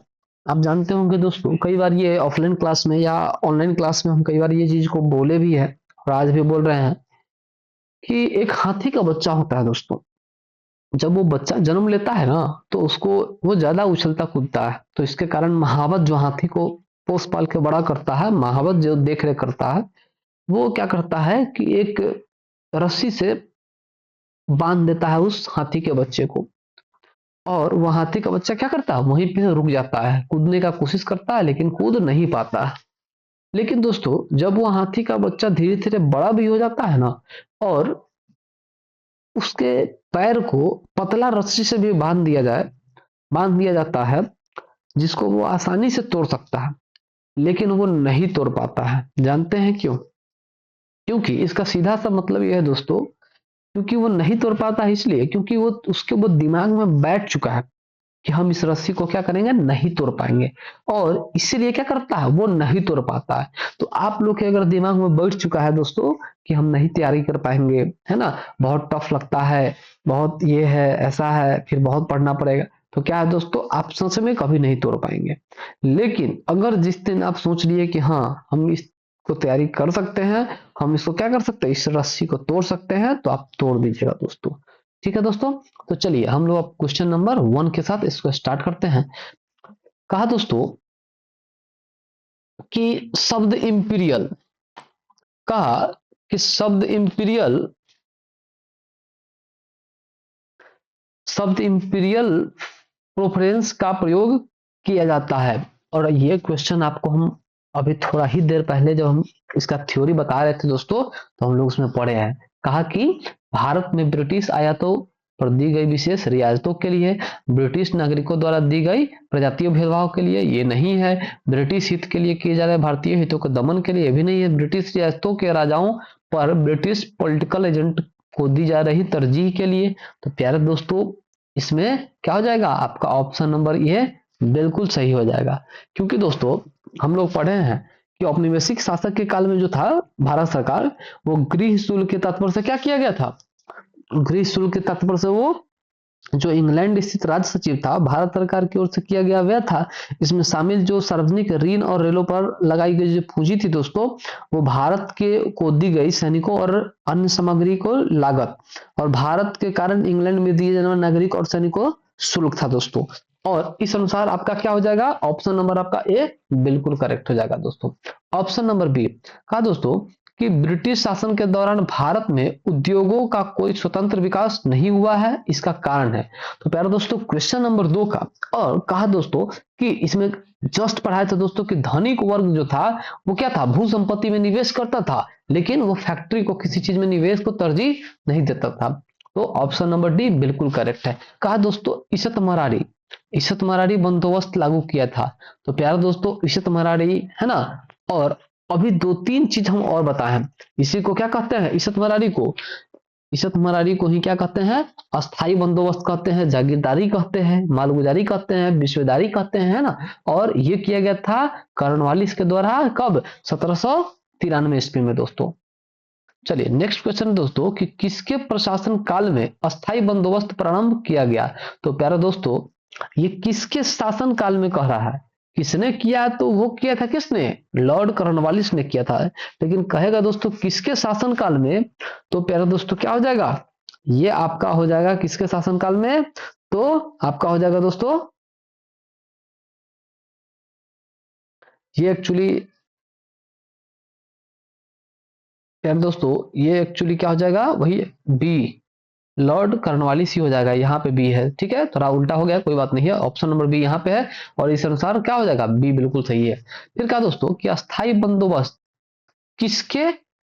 आप जानते होंगे दोस्तों, कई बार ये ऑफलाइन क्लास में या ऑनलाइन क्लास में हम कई बार ये चीज को बोले भी है और आज भी बोल रहे हैं कि एक हाथी का बच्चा होता है दोस्तों। जब वो बच्चा जन्म लेता है ना, तो उसको वो ज्यादा उछलता कूदता है, तो इसके कारण महावत जो हाथी को पोस पाल के बड़ा करता है, महावत जो देख रेख करता है, वो क्या करता है कि एक रस्सी से बांध देता है उस हाथी के बच्चे को। और वह हाथी का बच्चा क्या करता है, वहीं पे रुक जाता है, कूदने का कोशिश करता है लेकिन कूद नहीं पाता है। लेकिन दोस्तों जब वो हाथी का बच्चा धीरे धीरे बड़ा भी हो जाता है ना, और उसके पैर को पतला रस्सी से भी बांध दिया जाता है, जिसको वो आसानी से तोड़ सकता है, लेकिन वो नहीं तोड़ पाता है। जानते हैं क्यों, क्योंकि इसका सीधा सा मतलब यह है दोस्तों, क्योंकि वो नहीं तोड़ पाता है इसलिए क्योंकि वो दिमाग में बैठ चुका है कि हम इस रस्सी को क्या करेंगे, नहीं तोड़ पाएंगे, और इसीलिए क्या करता है, वो नहीं तोड़ पाता है। तो आप लोग के अगर दिमाग में बैठ चुका है दोस्तों कि हम नहीं तैयारी कर पाएंगे, है ना, बहुत टफ लगता है, बहुत ये है ऐसा है, फिर बहुत पढ़ना पड़ेगा, तो क्या है दोस्तों, आप सच में कभी नहीं तोड़ पाएंगे। लेकिन अगर जिस दिन आप सोच लिए कि हाँ हम इसको तैयारी कर सकते हैं, हम इसको क्या कर सकते हैं, इस रस्सी को तोड़ सकते हैं, तो आप तोड़ दीजिएगा दोस्तों। ठीक है दोस्तों, तो चलिए हम लोग अब क्वेश्चन नंबर 1 के साथ इसको स्टार्ट करते हैं। कहा दोस्तों कि शब्द इंपीरियल, कहा कि शब्द इंपीरियल प्रोफरेंस का प्रयोग किया जाता है। और ये क्वेश्चन आपको हम अभी थोड़ा ही देर पहले जब हम इसका थ्योरी बता रहे थे दोस्तों, तो हम लोग उसमें पढ़े हैं। कहा कि भारत में ब्रिटिश आयातों पर दी गई विशेष रियायतों के लिए, ब्रिटिश नागरिकों द्वारा दी गई प्रजातीय भेदभाव के लिए ये नहीं है, ब्रिटिश हित के लिए किए जा रहे भारतीय हितों के दमन के लिए ये भी नहीं है, ब्रिटिश रियासतों के राजाओं पर ब्रिटिश पॉलिटिकल एजेंट को दी जा रही तरजीह के लिए। तो प्यारे दोस्तों इसमें क्या हो जाएगा, आपका ऑप्शन नंबर ये बिल्कुल सही हो जाएगा। क्योंकि दोस्तों हम लोग पढ़े हैं कि औपनिवेशिक शासक के काल में जो था भारत सरकार, वो गृह शुल्क के तत्पर से क्या किया गया था, गृह शुल्क के तत्पर से वो जो इंग्लैंड स्थित राज्य सचिव था भारत सरकार की ओर से किया गया वह था। इसमें शामिल जो सार्वजनिक ऋण और रेलों पर लगाई गई जो पूंजी थी दोस्तों, वो भारत के को दी गई सैनिकों और अन्य सामग्री को लागत, और भारत के कारण इंग्लैंड में दिए जाने वाले नागरिक और सैनिकों शुल्क था दोस्तों। और इस अनुसार आपका क्या हो जाएगा, ऑप्शन नंबर आपका ए बिल्कुल करेक्ट हो जाएगा दोस्तों। ऑप्शन नंबर बी कहा दोस्तों कि ब्रिटिश शासन के दौरान भारत में उद्योगों का कोई स्वतंत्र विकास नहीं हुआ है, इसका कारण है। तो प्यारे दोस्तों क्वेश्चन नंबर 2 का, और कहा दोस्तों कि इसमें जस्ट पढ़ाया था दोस्तों कि धनिक वर्ग जो था वो क्या था, भू संपत्ति में निवेश करता था, लेकिन वो फैक्ट्री को किसी चीज में निवेश को तरजीह नहीं देता था। तो ऑप्शन नंबर डी बिल्कुल करेक्ट है। कहा दोस्तों ईशत मरारी बंदोबस्त लागू किया था। तो प्यारे दोस्तों ईशत मरारी है ना, और अभी 2-3 चीज हम और बताए हैं। इसी को क्या कहते हैं, ईशत मरारी को ही क्या कहते हैं, अस्थाई बंदोबस्त कहते हैं, जागीरदारी कहते हैं, मालगुजारी कहते हैं, विश्वेदारी कहते हैं, है ना। और ये किया गया था कॉर्नवालिस के द्वारा, कब, 1793 ईस्वी में दोस्तों। चलिए नेक्स्ट क्वेश्चन दोस्तों कि किसके प्रशासन काल में अस्थाई बंदोबस्त प्रारंभ किया गया। तो प्यारे दोस्तों ये किसके शासन काल में कह रहा है, किसने किया, तो वो किया था किसने, लॉर्ड कॉर्नवालिस ने किया था। लेकिन कहेगा दोस्तों किसके शासन काल में, तो प्यारे दोस्तों क्या हो जाएगा, ये आपका हो जाएगा किसके शासन काल में, तो आपका हो जाएगा दोस्तों ये एक्चुअली, यार दोस्तों ये एक्चुअली क्या हो जाएगा, वही बी, लॉर्ड कॉर्नवालिस ही हो जाएगा। यहाँ पे बी है, ठीक है, थोड़ा उल्टा हो गया, कोई बात नहीं है, ऑप्शन नंबर बी यहाँ पे है, और इस अनुसार क्या हो जाएगा, बी बिल्कुल सही है। फिर क्या दोस्तों कि अस्थाई बंदोबस्त किसके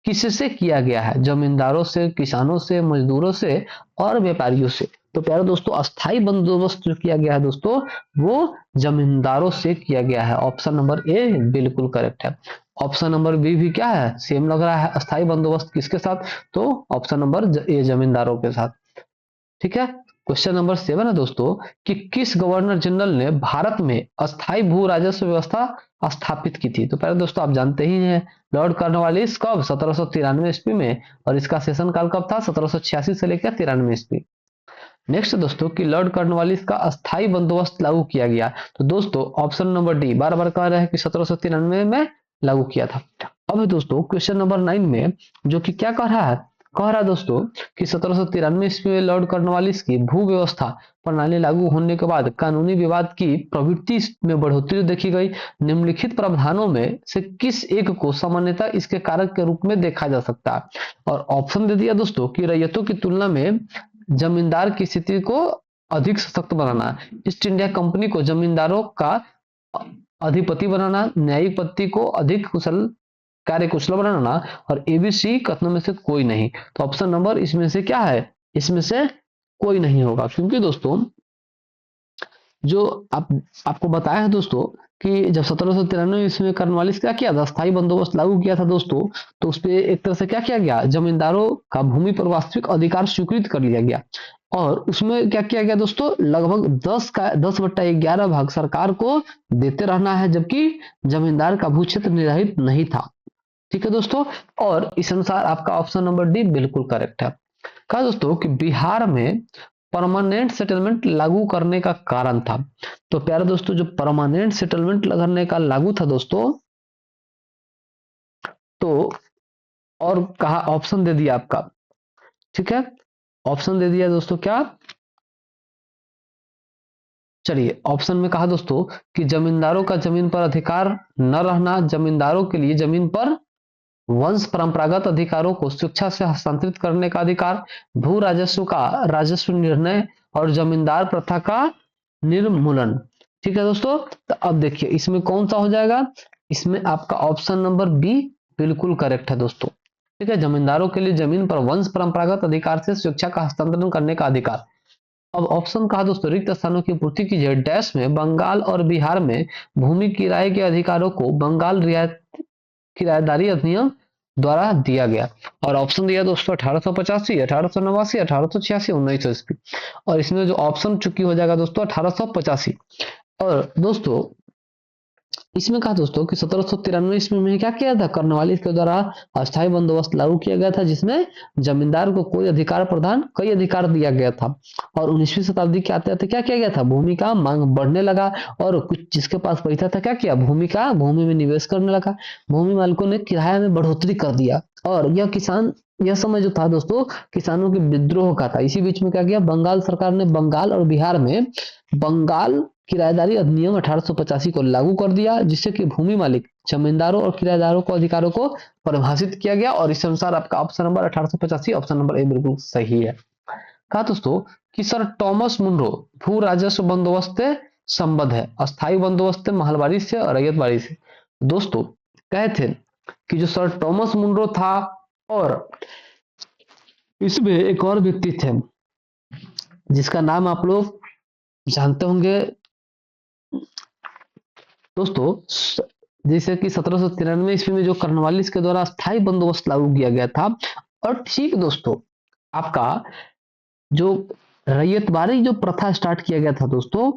किससे किया गया है, जमींदारों से, किसानों से, मजदूरों से और व्यापारियों से। तो प्यारे दोस्तों अस्थाई बंदोबस्त जो किया गया है दोस्तों वो जमींदारों से किया गया है। ऑप्शन नंबर ए बिल्कुल करेक्ट है। ऑप्शन नंबर बी भी क्या है, सेम लग रहा है, अस्थाई बंदोबस्त किसके साथ, तो ऑप्शन नंबर ए जमींदारों के साथ, ठीक है। क्वेश्चन नंबर 7 है दोस्तों कि किस गवर्नर जनरल ने भारत में अस्थाई भू राजस्व व्यवस्था स्थापित की थी। तो पहले दोस्तों आप जानते ही हैं, लॉर्ड कॉर्नवालिस कब, 1793 ईस्वी में, और इसका शासन काल कब था, 1786 से लेकर 93 ईस्वी। नेक्स्ट दोस्तों कि लॉर्ड कॉर्नवालिस का अस्थाई बंदोबस्त लागू किया गया। तो दोस्तों ऑप्शन नंबर डी बार बार कह रहे हैं कि 1793 में लागू किया था। अब दोस्तों क्वेश्चन नंबर 9 में जो कि क्या कह रहा है, कह रहा है दोस्तों कि 1793 ईस्वी में लॉर्ड कॉर्नवालिस की भू व्यवस्था प्रणाली लागू होने के बाद कानूनी विवाद की प्रवृत्ति में बढ़ोतरी देखी गई। निम्नलिखित प्रावधानों में से किस एक को सामान्यतः इसके कारक के रूप में देखा जा सकता है। और ऑप्शन दे दिया दोस्तों कि रैयतों की तुलना में जमींदार की स्थिति को अधिक सशक्त बनाना, ईस्ट इंडिया कंपनी को जमींदारों का अधिपति बनाना, न्यायिक पद्धति को अधिक कुशल कार्य कुशल बनाना, और एबीसी कथनों में से कोई नहीं। तो ऑप्शन नंबर इसमें से क्या है, इसमें से कोई नहीं होगा, क्योंकि दोस्तों जो आपको बताया है दोस्तों कि जब 1793 ईस्वी में कॉर्नवालिस क्या किया था, स्थायी बंदोबस्त लागू किया था दोस्तों, तो उस पर एक तरह से क्या किया गया, जमींदारों का भूमि पर वास्तविक अधिकार स्वीकृत कर लिया गया, और उसमें क्या किया गया दोस्तों, लगभग 10/11 भाग सरकार को देते रहना है, जबकि जमींदार का भू क्षेत्र निर्धारित नहीं था, ठीक है दोस्तों। और इस अनुसार आपका ऑप्शन नंबर डी बिल्कुल करेक्ट है। कहा दोस्तों कि बिहार में परमानेंट सेटलमेंट लागू करने का कारण था। तो प्यारे दोस्तों जो परमानेंट सेटलमेंट करने का लागू था दोस्तों, तो और कहा ऑप्शन दे दिया आपका, ठीक है, ऑप्शन दे दिया दोस्तों क्या, चलिए ऑप्शन में कहा दोस्तों कि जमींदारों का जमीन पर अधिकार न रहना, जमींदारों के लिए जमीन पर वंश परंपरागत अधिकारों को शिक्षा से हस्तांतरित करने का अधिकार, भू राजस्व का राजस्व निर्णय, और जमींदार प्रथा का निर्मूलन, ठीक है दोस्तों। तो अब देखिए इसमें कौन सा हो जाएगा, इसमें आपका ऑप्शन नंबर बी बिल्कुल करेक्ट है दोस्तों, ठीक है, जमींदारों के लिए जमीन पर वंश परंपरागत अधिकार से शिक्षा का हस्तांतरण करने का अधिकार। अब ऑप्शन कहा दोस्तों रिक्त स्थानों की पूर्ति कीजिए, डैश में बंगाल और बिहार में भूमि किराए के अधिकारों को बंगाल रियायत किराएदारी अधिनियम द्वारा दिया गया। और ऑप्शन दिया दोस्तों 1885, 1889, 1886, 1900 ईस्वी, और इसमें जो ऑप्शन चुकी हो जाएगा दोस्तों 1885। और दोस्तों इसमें कहा दोस्तों कि 1793 ईस्वी में क्या किया था, कर्नवालिस के द्वारा अस्थायी बंदोबस्त लागू किया गया था, जिसमें जमींदार को कोई अधिकार प्रदान कई अधिकार दिया गया था। और 19वीं शताब्दी के आते आते क्या किया गया था, भूमि का मांग बढ़ने लगा और कुछ जिसके पास पैसा था क्या किया, भूमि में निवेश करने लगा। भूमि मालिकों ने किराया में बढ़ोतरी कर दिया और यह समय जो था दोस्तों किसानों के विद्रोह का था। इसी बीच में क्या किया, बंगाल सरकार ने बंगाल और बिहार में बंगाल किराएदारी अधिनियम 1885 को लागू कर दिया, जिससे कि भूमि मालिक, जमींदारों और किराएदारों को अधिकारों को परिभाषित किया गया। और इस अनुसार आपका option number 1885 option number A बिल्कुल सही है। कहा दोस्तों कि सर टॉमस मुनरो भू राजस्व बंदोबस्त से संबद्ध है, अस्थायी बंदोबस्त महलबारी से और रैयतबाड़ी से। दोस्तों कहे थे कि जो सर टॉमस मुनरो था और इसमें एक और व्यक्ति थे जिसका नाम आप लोग जानते होंगे दोस्तों, जैसे कि 1793 ईस्वी में जो कर्नवालिस के द्वारा स्थायी बंदोबस्त लागू किया गया था। और ठीक दोस्तों आपका जो रैयतबाड़ी जो प्रथा स्टार्ट किया गया था दोस्तों,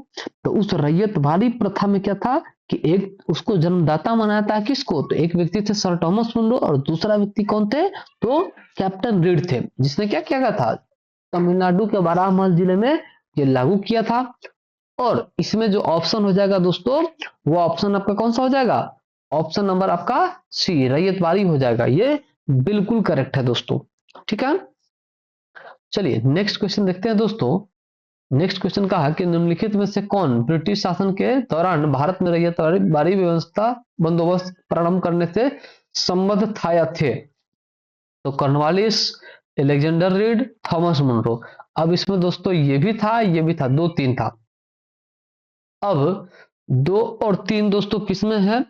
तो उस रैयतबाड़ी प्रथा में क्या था कि एक उसको जन्मदाता माना था किसको, तो एक व्यक्ति थे सर टॉमस मुनरो और दूसरा व्यक्ति कौन थे, तो कैप्टन रीड थे, जिसने क्या किया गया था, तमिलनाडु के बारामहल जिले में ये लागू किया था। और इसमें जो ऑप्शन हो जाएगा दोस्तों, वो ऑप्शन आपका कौन सा हो जाएगा, ऑप्शन नंबर आपका सी रैयतबाड़ी हो जाएगा। ये बिल्कुल करेक्ट है दोस्तों, ठीक है। चलिए नेक्स्ट क्वेश्चन देखते हैं दोस्तों। नेक्स्ट क्वेश्चन कहा कि निम्नलिखित में से कौन ब्रिटिश शासन के दौरान भारत में रैयतबाड़ी व्यवस्था बंदोबस्त प्रारंभ करने से संबद्ध था या थे, तो Cornwallis, Alexander Reid, Thomas Munro. अब इसमें दोस्तों ये भी था, दो तीन था। अब 2 और 3 दोस्तों किसमें है,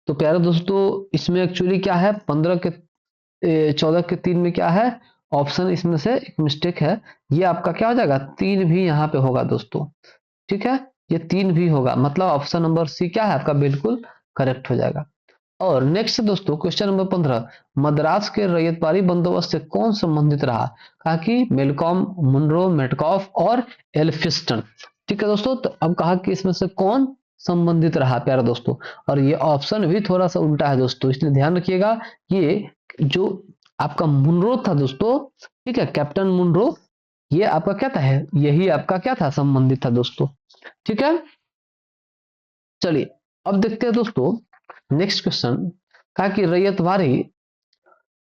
तो प्यारे दोस्तों इसमें एक्चुअली क्या है, 15 के 14 के 3 में क्या है, ऑप्शन इसमें से एक मिस्टेक है, ये आपका क्या हो जाएगा, 3 भी यहाँ पे होगा दोस्तों, ठीक है, ये 3 भी होगा, मतलब ऑप्शन नंबर सी क्या है आपका बिल्कुल करेक्ट हो जाएगा। और नेक्स्ट दोस्तों क्वेश्चन नंबर 15, मद्रास के रैयतबाड़ी बंदोबस्त से कौन संबंधित रहा, कहा कि मेलकॉम, मुनरो, मेटकॉफ और एल्फिंस्टन। ठीक है दोस्तों, तो अब कहा कि इसमें से कौन संबंधित रहा प्यारे दोस्तों, और ये ऑप्शन भी थोड़ा सा उल्टा है दोस्तों, इसलिए ध्यान रखिएगा। ये जो आपका मुनरो था दोस्तों, ठीक है, कैप्टन मुनरो, ये आपका क्या था, है यही आपका क्या था, संबंधित था दोस्तों, ठीक है। चलिए अब देखते हैं दोस्तों नेक्स्ट क्वेश्चन, कहा कि रैयतवाड़ी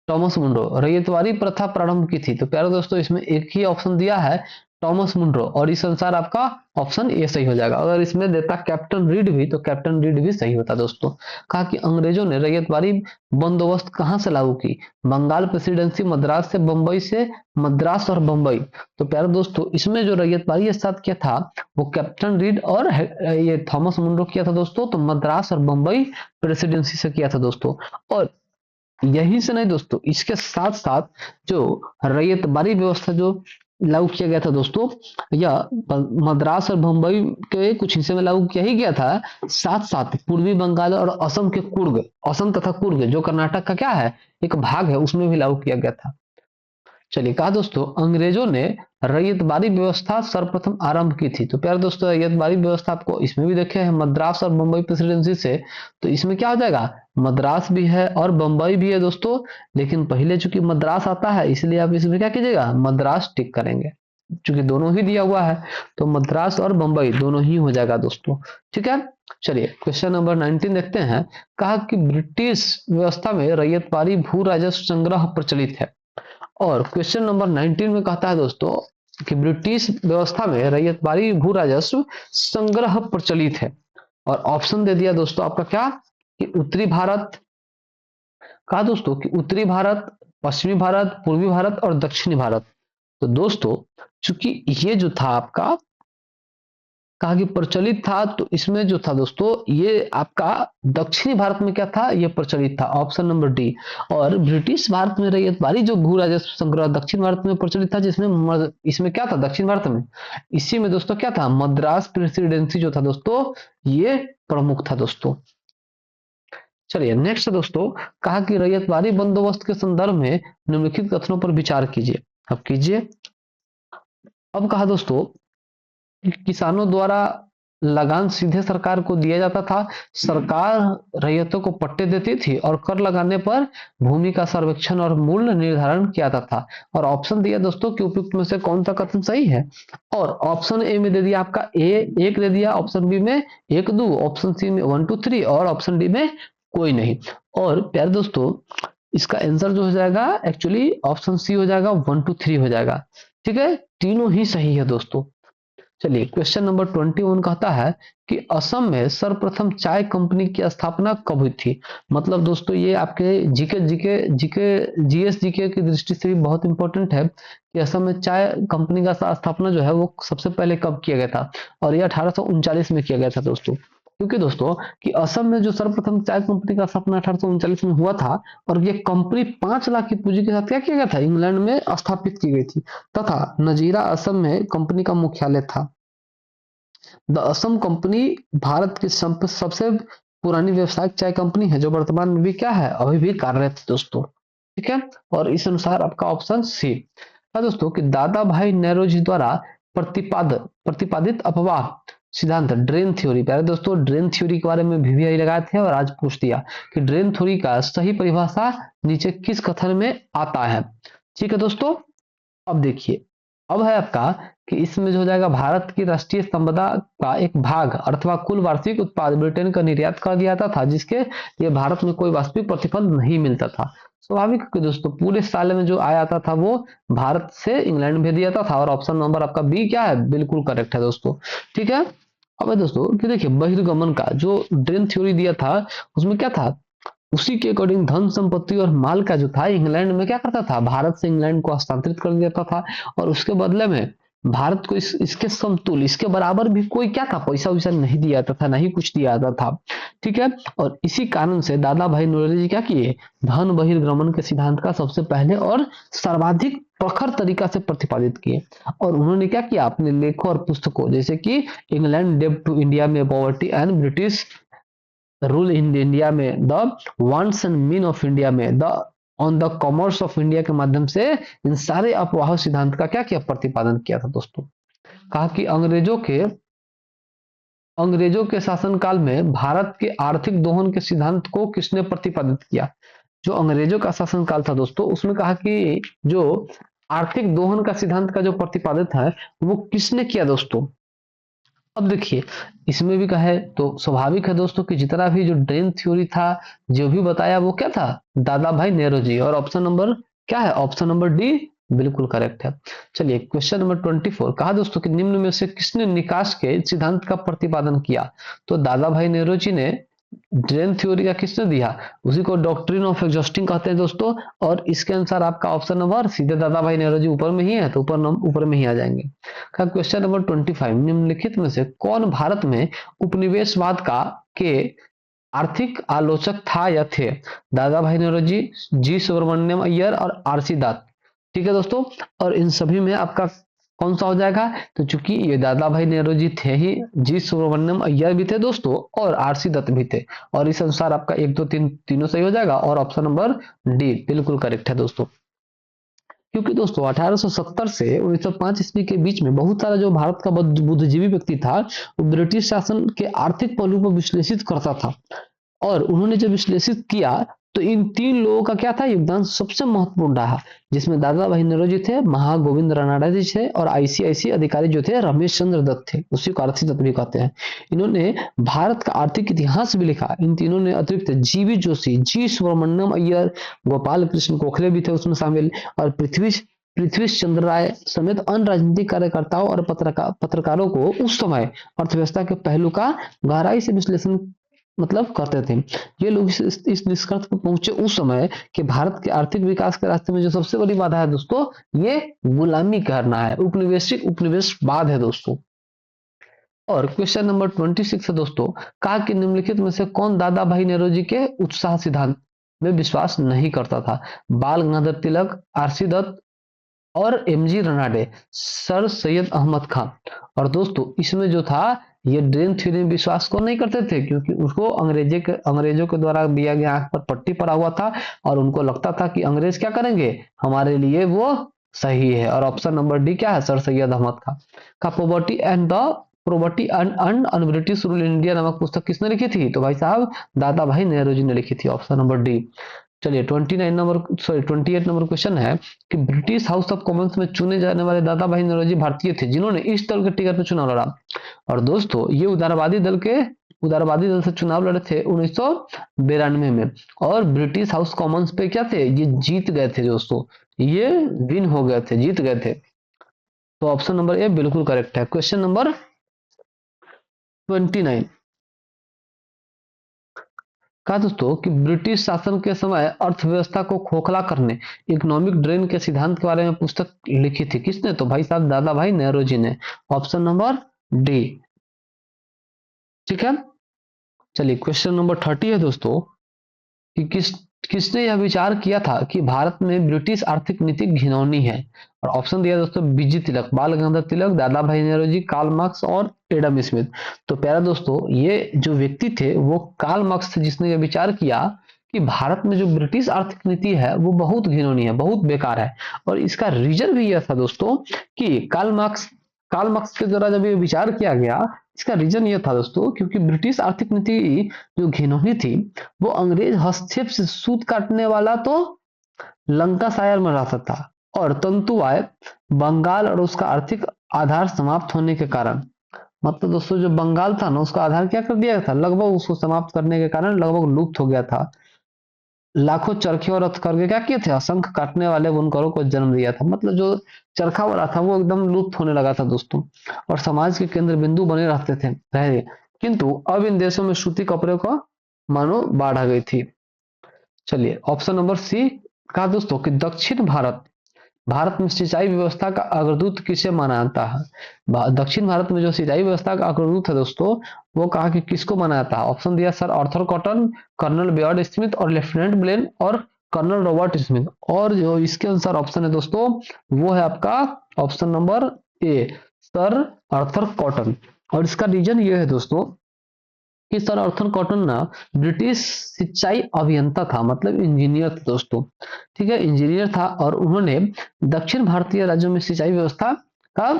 टॉमस मुनरो रैयतवाड़ी प्रथा प्रारंभ की थी, तो प्यारे दोस्तों इसमें एक ही ऑप्शन दिया है टॉमस मुनरो, और इस अनुसार आपका ऑप्शन ए सही हो जाएगा। अगर इसमें देता कैप्टन रीड भी, तो कैप्टन रीड भी सही होता दोस्तों। कहा कि अंग्रेजों ने रैयतवाड़ी बंदोबस्त कहां से लागू की, बंगाल प्रेसिडेंसी, मद्रास से, बंबई से, मद्रास और बंबई। तो प्यारे दोस्तों इसमें जो रैयतवाड़ी स्टार्ट किया था वो कैप्टन रीड और ये थॉमस मुनरो किया था दोस्तों, तो मद्रास और बंबई प्रेसिडेंसी से किया था दोस्तों। और यही से नहीं दोस्तों, इसके साथ साथ जो रैयतबाड़ी व्यवस्था जो लागू किया गया था दोस्तों, यह मद्रास और बंबई के कुछ हिस्से में लागू किया ही गया था, साथ साथ पूर्वी बंगाल और असम के कुर्ग, असम तथा कुर्ग जो कर्नाटक का क्या है एक भाग है, उसमें भी लागू किया गया था। चलिए कहा दोस्तों अंग्रेजों ने रैयतबाड़ी व्यवस्था सर्वप्रथम आरंभ की थी, तो प्यारे दोस्तों रैयतबाड़ी व्यवस्था आपको इसमें भी देखे हैं मद्रास और बंबई प्रेसिडेंसी से, तो इसमें क्या हो जाएगा, मद्रास भी है और बंबई भी है दोस्तों, लेकिन पहले चूंकि मद्रास आता है इसलिए आप इसमें क्या कीजिएगा, मद्रास टिक करेंगे, चूंकि दोनों ही दिया हुआ है, तो मद्रास और बंबई दोनों ही हो जाएगा दोस्तों, ठीक है। चलिए क्वेश्चन नंबर 19 देखते हैं, कहा कि ब्रिटिश व्यवस्था में रैयतबाड़ी भू राजस्व संग्रह प्रचलित है। और क्वेश्चन नंबर 19 में कहता है दोस्तों कि ब्रिटिश व्यवस्था में रैयतबाड़ी भू राजस्व संग्रह प्रचलित है, और ऑप्शन दे दिया दोस्तों आपका क्या, कि उत्तरी भारत, कहा दोस्तों कि उत्तरी भारत, पश्चिमी भारत, पूर्वी भारत और दक्षिणी भारत। तो दोस्तों चूंकि ये जो था आपका कहा कि प्रचलित था, तो इसमें जो था दोस्तों ये आपका दक्षिणी भारत में क्या था, ये प्रचलित था, ऑप्शन नंबर डी। और ब्रिटिश भारत में रैयतबाड़ी जो भू राजस्व संग्रह दक्षिण भारत में प्रचलित था, जिसमें इसमें क्या था दक्षिण भारत में, इसी में दोस्तों क्या था, मद्रास प्रेसिडेंसी जो था दोस्तों ये प्रमुख था दोस्तों। चलिए नेक्स्ट दोस्तों, कहा कि रैयतबाड़ी बंदोबस्त के संदर्भ में निम्नलिखित कथनों पर विचार कीजिए। अब कीजिए। अब कहा दोस्तों किसानों द्वारा लगान सीधे सरकार को दिया जाता था, सरकार रैयतों को पट्टे देती थी और कर लगाने पर भूमि का सर्वेक्षण और मूल्य निर्धारण किया जाता था। और ऑप्शन दिया दोस्तों कि उपयुक्त में से कौन सा कथन सही है। और ऑप्शन ए में दे दिया आपका ए 1 दे दिया, ऑप्शन बी में 1 2, ऑप्शन सी में 1 2 3 और ऑप्शन डी में कोई नहीं। और प्यारे दोस्तों इसका आंसर जो हो जाएगा एक्चुअली ऑप्शन सी हो जाएगा, 1 2 3 हो जाएगा। ठीक है, तीनों ही सही है दोस्तों। चलिए क्वेश्चन नंबर 21 कहता है कि असम में सर्वप्रथम चाय कंपनी की स्थापना कब हुई थी। मतलब दोस्तों ये आपके GK GK GK GS GK की दृष्टि से भी बहुत इंपॉर्टेंट है कि असम में चाय कंपनी का स्थापना जो है वो सबसे पहले कब किया गया था। और ये 1839 में किया गया था दोस्तों। क्योंकि दोस्तों कि असम में जो सर्वप्रथम चाय कंपनी का स्थापना 1839 में हुआ था और ये कंपनी 5 लाख की पूंजी के साथ क्या किया गया था, इंग्लैंड में स्थापित की गई थी तथा नजीरा असम में कंपनी का मुख्यालय था। द असम कंपनी भारत की सबसे पुरानी व्यावसायिक चाय कंपनी है जो वर्तमान में भी क्या है, अभी भी कार्यरत है दोस्तों। ठीक है, और इस अनुसार आपका ऑप्शन सी है दोस्तों कि दादा भाई नेरोजी द्वारा प्रतिपादित अपवाह सिद्धांत ड्रेन थ्योरी। प्यारे दोस्तों ड्रेन थ्योरी के बारे में भी लगाए थे और आज पूछ दिया कि ड्रेन थ्योरी का सही परिभाषा नीचे किस कथन में आता है। ठीक है दोस्तों, अब देखिए अब है आपका कि इसमें जो हो जाएगा भारत की राष्ट्रीय संपदा का एक भाग अथवा कुल वार्षिक उत्पाद ब्रिटेन का निर्यात कर दिया जाता था जिसके लिए भारत में कोई वास्तविक प्रतिफल नहीं मिलता था। स्वाभाविक है कि दोस्तों पूरे साल में जो आया आता था वो भारत से इंग्लैंड भेज दिया जाता था। और ऑप्शन नंबर आपका बी क्या है, बिल्कुल करेक्ट है दोस्तों। ठीक है, अब है दोस्तों कि देखिए बहिर्गमन का जो ड्रेन थ्योरी दिया था उसमें क्या था, उसी के अकॉर्डिंग धन संपत्ति और माल का जो था इंग्लैंड में क्या करता था, भारत से इंग्लैंड को हस्तांतरित कर देता था और उसके बदले में भारत को इसके समतुल्य इसके बराबर भी कोई क्या था, पैसा वैसा नहीं दिया जाता था, नहीं कुछ दिया जाता था। ठीक है, और इसी कारण से दादा भाई नौरोजी जी क्या किए, धन बहिर्गमन के सिद्धांत का सबसे पहले और सर्वाधिक प्रखर तरीका से प्रतिपादित किए। और उन्होंने क्या किया अपने लेखों और पुस्तकों जैसे कि इंग्लैंड डेब्ट टू इंडिया में poverty and British rule in India में the wants and mean of India में the on the commerce of India के माध्यम से इन सारे अफवाह सिद्धांत का क्या किया, प्रतिपादन किया था दोस्तों। कहा कि अंग्रेजों के शासनकाल में भारत के आर्थिक दोहन के सिद्धांत को किसने प्रतिपादित किया। जो अंग्रेजों का शासनकाल था दोस्तों उसमें कहा कि जो आर्थिक दोहन का सिद्धांत का जो प्रतिपादित है वो किसने किया दोस्तों। अब देखिए इसमें भी कहे तो स्वाभाविक है दोस्तों कि जितना भी जो ड्रेन थ्योरी था जो भी बताया वो क्या था, दादा भाई नेहरू और ऑप्शन नंबर क्या है, ऑप्शन नंबर डी बिल्कुल करेक्ट है। चलिए क्वेश्चन नंबर 24 कहा दोस्तों कि निम्न में से किसने निकास के सिद्धांत का प्रतिपादन किया। तो दादा भाई नेहरू ने ड्रेन थ्योरी का किसने दिया, उसी को डॉक्ट्रिन ऑफ एग्जॉस्टिंग कहते हैं दोस्तों। और इसके अनुसार आपका ऑप्शन नंबर सीधे दादा भाई नेहरू ऊपर में ही है तो ऊपर में ही आ जाएंगे। क्वेश्चन नंबर 25 निम्नलिखित में से कौन भारत में उपनिवेशवाद का के आर्थिक आलोचक था या थे। दादा भाई नौरोजी, जी सुब्रमण्यम अय्यर और आरसी दत्त। ठीक है दोस्तों, और इन सभी में आपका कौन सा हो जाएगा, तो चूंकि ये दादा भाई नेहरू थे ही, जी सुब्रमण्यम अय्यर भी थे दोस्तों और आरसी दत्त भी थे। और इस अनुसार आपका 1 2 3 तीनों सही हो जाएगा और ऑप्शन नंबर डी बिल्कुल करेक्ट है दोस्तों। क्योंकि दोस्तों 1870 से 1905 ईस्वी के बीच में बहुत सारा जो भारत का बुद्धिजीवी व्यक्ति था वो ब्रिटिश शासन के आर्थिक पहलू को विश्लेषित करता था। और उन्होंने जब विश्लेषित किया तो इन 3 लोगों का क्या था योगदान सबसे महत्वपूर्ण रहा, जिसमें दादा भाई नेहरू थे, महागोविंद रानडा जी थे और आईसीआईसी अधिकारी जो थे रमेश चंद्र दत्त थे, उसी को आरसी दत्त भी कहते हैं। इन्होंने भारत का आर्थिक इतिहास भी लिखा। इन तीनों ने अतिरिक्त जीवी जोशी, जी सुब्रमण्यम अय्यर, गोपाल कृष्ण गोखले भी थे उसमें शामिल और पृथ्वी चंद्र राय समेत अन्य राजनीतिक कार्यकर्ताओं और पत्रकारों को उस समय अर्थव्यवस्था के पहलू का गहराई से विश्लेषण मतलब करते थे। ये लोग इस निष्कर्ष पर पहुंचे उस समय कि भारत के आर्थिक विकास के रास्ते में जो सबसे बड़ी बाधा है दोस्तों ये गुलामी करना है, उपनिवेशवाद है दोस्तों। और क्वेश्चन नंबर 26 है दोस्तों, कहा कि निम्नलिखित में से कौन दादा भाई नेहरू जी के उत्साह सिद्धांत में विश्वास नहीं करता था। बाल गंगाधर तिलक, आरसी दत्त और एमजी रनाडे, सर सैयद अहमद खान। और दोस्तों इसमें जो था ये ड्रेन थ्योरी में विश्वास को नहीं करते थे क्योंकि उसको अंग्रेजों के द्वारा दिया गया आंख पर पट्टी पड़ा हुआ था और उनको लगता था कि अंग्रेज क्या करेंगे हमारे लिए वो सही है। और ऑप्शन नंबर डी क्या है, सर सैयद अहमद खान का poverty and the property and un British rule in India नामक पुस्तक किसने लिखी थी? तो भाई साहब दादा भाई नेहरू जी ने लिखी थी, ऑप्शन नंबर डी। चलिए 28 नंबर क्वेश्चन है कि ब्रिटिश हाउस ऑफ कॉमन्स में चुने जाने वाले दादा भाई नौरोजी भारतीय थे जिन्होंने इस दल के टिकट पर चुनाव लड़ा। और दोस्तों ये उदारवादी दल से चुनाव लड़े थे 1992 में, और ब्रिटिश हाउस कॉमन्स पे क्या थे, ये जीत गए थे दोस्तों, ये विन हो गए थे, जीत गए थे। तो ऑप्शन नंबर ए बिल्कुल करेक्ट है। क्वेश्चन नंबर 29 कहा दोस्तों कि ब्रिटिश शासन के समय अर्थव्यवस्था को खोखला करने इकोनॉमिक ड्रेन के सिद्धांत के बारे में पुस्तक लिखी थी किसने? तो भाई साहब दादा भाई नेहरू जी ने, ऑप्शन नंबर डी। ठीक है, चलिए क्वेश्चन नंबर 30 है दोस्तों कि किसने यह विचार किया था कि भारत में ब्रिटिश आर्थिक नीति घिनौनी है? और ऑप्शन दिया दोस्तों बीजी तिलक, बाल गंगाधर तिलक, दादा भाई नेहरू जी, कार्ल मार्क्स और एडम स्मिथ। तो प्यारा दोस्तों ये जो व्यक्ति थे वो कार्ल मार्क्स थे जिसने यह विचार किया कि भारत में जो ब्रिटिश आर्थिक नीति है वो बहुत घिनौनी है, बहुत बेकार है। और इसका रीजन भी यह था दोस्तों कि कार्ल मार्क्स के द्वारा जब ये विचार किया गया, इसका रीजन यह था दोस्तों क्योंकि ब्रिटिश आर्थिक नीति जो घिनौनी थी वो अंग्रेज हस्तक्षेप से सूत काटने वाला तो लंकाशायर में रहता था, और तंतुवाय बंगाल और उसका आर्थिक आधार समाप्त होने के कारण, मतलब दोस्तों जो बंगाल था ना उसका आधार क्या कर दिया था, लगभग उसको समाप्त करने के कारण लगभग लुप्त हो गया था। लाखों चरखे और रथ करके क्या किए थे, असंख्य काटने वाले बुनकरों को जन्म दिया था। मतलब जो चरखा वाला था वो एकदम लुप्त होने लगा था दोस्तों, और समाज के केंद्र बिंदु बने रहते थे रहे। किंतु अब इन देशों में सूती कपड़े का मानो बाढ़ आ गई थी। चलिए ऑप्शन नंबर सी कहा दोस्तों कि दक्षिण भारत में सिंचाई व्यवस्था का अग्रदूत किसे माना जाता है? दक्षिण भारत में जो सिंचाई व्यवस्था का अग्रदूत है दोस्तों वो कहा कि किसको माना जाता है? ऑप्शन दिया Sir Arthur Cotton, Colonel Baird Smith और लेफ्टिनेंट ब्लेन और कर्नल रॉबर्ट स्मिथ। और जो इसके अनुसार ऑप्शन है दोस्तों वो है आपका option number A, sir Arthur cotton. और इसका रीजन ये है दोस्तों कि सर आर्थर कॉटन ना ब्रिटिश सिंचाई अभियंता था, मतलब इंजीनियर था दोस्तों। ठीक है, इंजीनियर था और उन्होंने दक्षिण भारतीय राज्यों में सिंचाई व्यवस्था का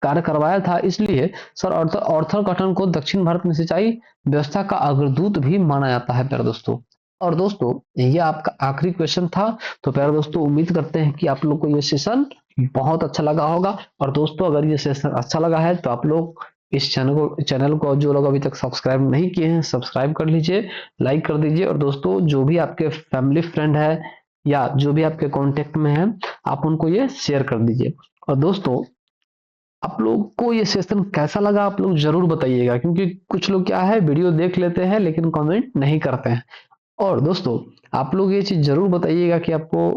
कार्य करवाया था, इसलिए सर आर्थर कॉटन को दक्षिण भारत में सिंचाई व्यवस्था का अग्रदूत भी माना जाता है प्यारे दोस्तों। और दोस्तों ये आपका आखिरी क्वेश्चन था। तो प्यारे दोस्तों उम्मीद करते हैं कि आप लोग को ये सेशन बहुत अच्छा लगा होगा। और दोस्तों अगर ये सेशन अच्छा लगा है तो आप लोग इस चैनल को जो लोग अभी तक सब्सक्राइब नहीं किए हैं सब्सक्राइब कर लीजिए, लाइक कर दीजिए। और दोस्तों जो भी आपके फैमिली फ्रेंड है या जो भी आपके कांटेक्ट में है आप उनको ये शेयर कर दीजिए। और दोस्तों आप लोग को ये सेशन कैसा लगा आप लोग जरूर बताइएगा, क्योंकि कुछ लोग क्या है वीडियो देख लेते हैं लेकिन कमेंट नहीं करते हैं। और दोस्तों आप लोग ये चीज जरूर बताइएगा कि आपको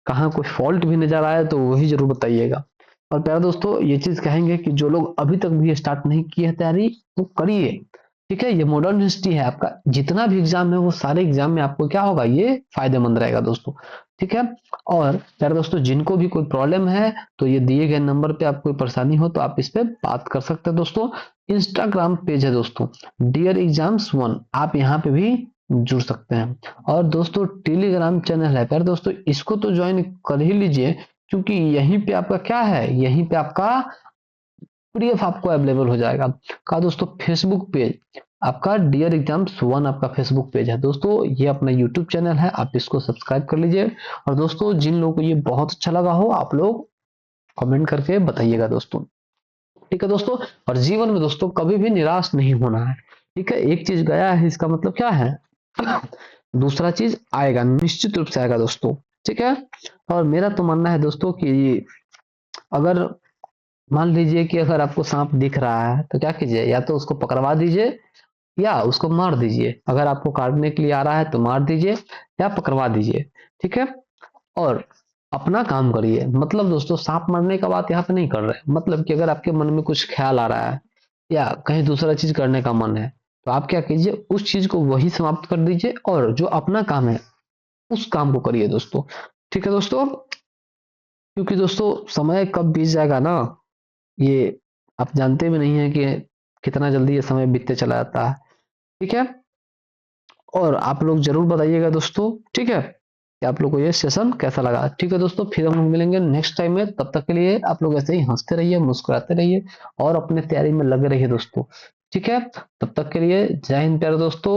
कहाँ कोई फॉल्ट भी नजर आया तो वही जरूर बताइएगा। और प्यारे दोस्तों ये चीज कहेंगे कि जो लोग अभी तक भी स्टार्ट नहीं किए हैं तैयारी वो करिए। ठीक है, ये मॉडर्न हिस्ट्री है, आपका जितना भी एग्जाम है वो सारे एग्जाम में आपको क्या होगा, ये फायदेमंद रहेगा दोस्तों। ठीक है, और प्यारे दोस्तों जिनको भी कोई प्रॉब्लम है तो ये दिए गए नंबर पे आपको कोई परेशानी हो तो आप इस पे बात कर सकते हैं दोस्तों। इंस्टाग्राम पेज है दोस्तों डियर एग्जाम्स 1, आप यहाँ पे भी जुड़ सकते हैं। और दोस्तों टेलीग्राम चैनल है प्यारे दोस्तों इसको तो ज्वाइन कर ही लीजिए, क्योंकि यहीं पे आपका क्या है, यहीं पे आपका पीडीएफ आपको अवेलेबल हो जाएगा। का दोस्तों फेसबुक पेज आपका डियर एग्जाम्स 1 आपका फेसबुक पेज है दोस्तों, ये अपना यूट्यूब चैनल है, आप इसको सब्सक्राइब कर लीजिए। और दोस्तों जिन लोगों को ये बहुत अच्छा लगा हो आप लोग कमेंट करके बताइएगा दोस्तों। ठीक है दोस्तों, और जीवन में दोस्तों कभी भी निराश नहीं होना है। ठीक है, एक चीज गया है इसका मतलब क्या है दूसरा चीज आएगा, निश्चित रूप से आएगा दोस्तों। ठीक है, और मेरा तो मानना है दोस्तों कि अगर मान लीजिए कि अगर आपको सांप दिख रहा है तो क्या कीजिए, या तो उसको पकड़वा दीजिए या उसको मार दीजिए। अगर आपको काटने के लिए आ रहा है तो मार दीजिए या पकड़वा दीजिए। ठीक है, और अपना काम करिए। मतलब दोस्तों सांप मारने का बात यहाँ पे नहीं कर रहे, मतलब कि अगर आपके मन में कुछ ख्याल आ रहा है या कहीं दूसरा चीज करने का मन है तो आप क्या कीजिए, उस चीज को वही समाप्त कर दीजिए और जो अपना काम है उस काम को करिए दोस्तों। ठीक है दोस्तों, क्योंकि दोस्तों समय कब बीत जाएगा ना ये आप जानते भी नहीं है कि कितना जल्दी ये समय बीतते चला जाता है। ठीक है, और आप लोग जरूर बताइएगा दोस्तों। ठीक है, कि आप लोग को ये सेशन कैसा लगा। ठीक है दोस्तों, फिर हम लोग मिलेंगे नेक्स्ट टाइम में। तब तक के लिए आप लोग ऐसे ही हंसते रहिए, मुस्कुराते रहिए और अपने तैयारी में लगे रहिए दोस्तों। ठीक है, तब तक के लिए जय हिंद प्यारे दोस्तों।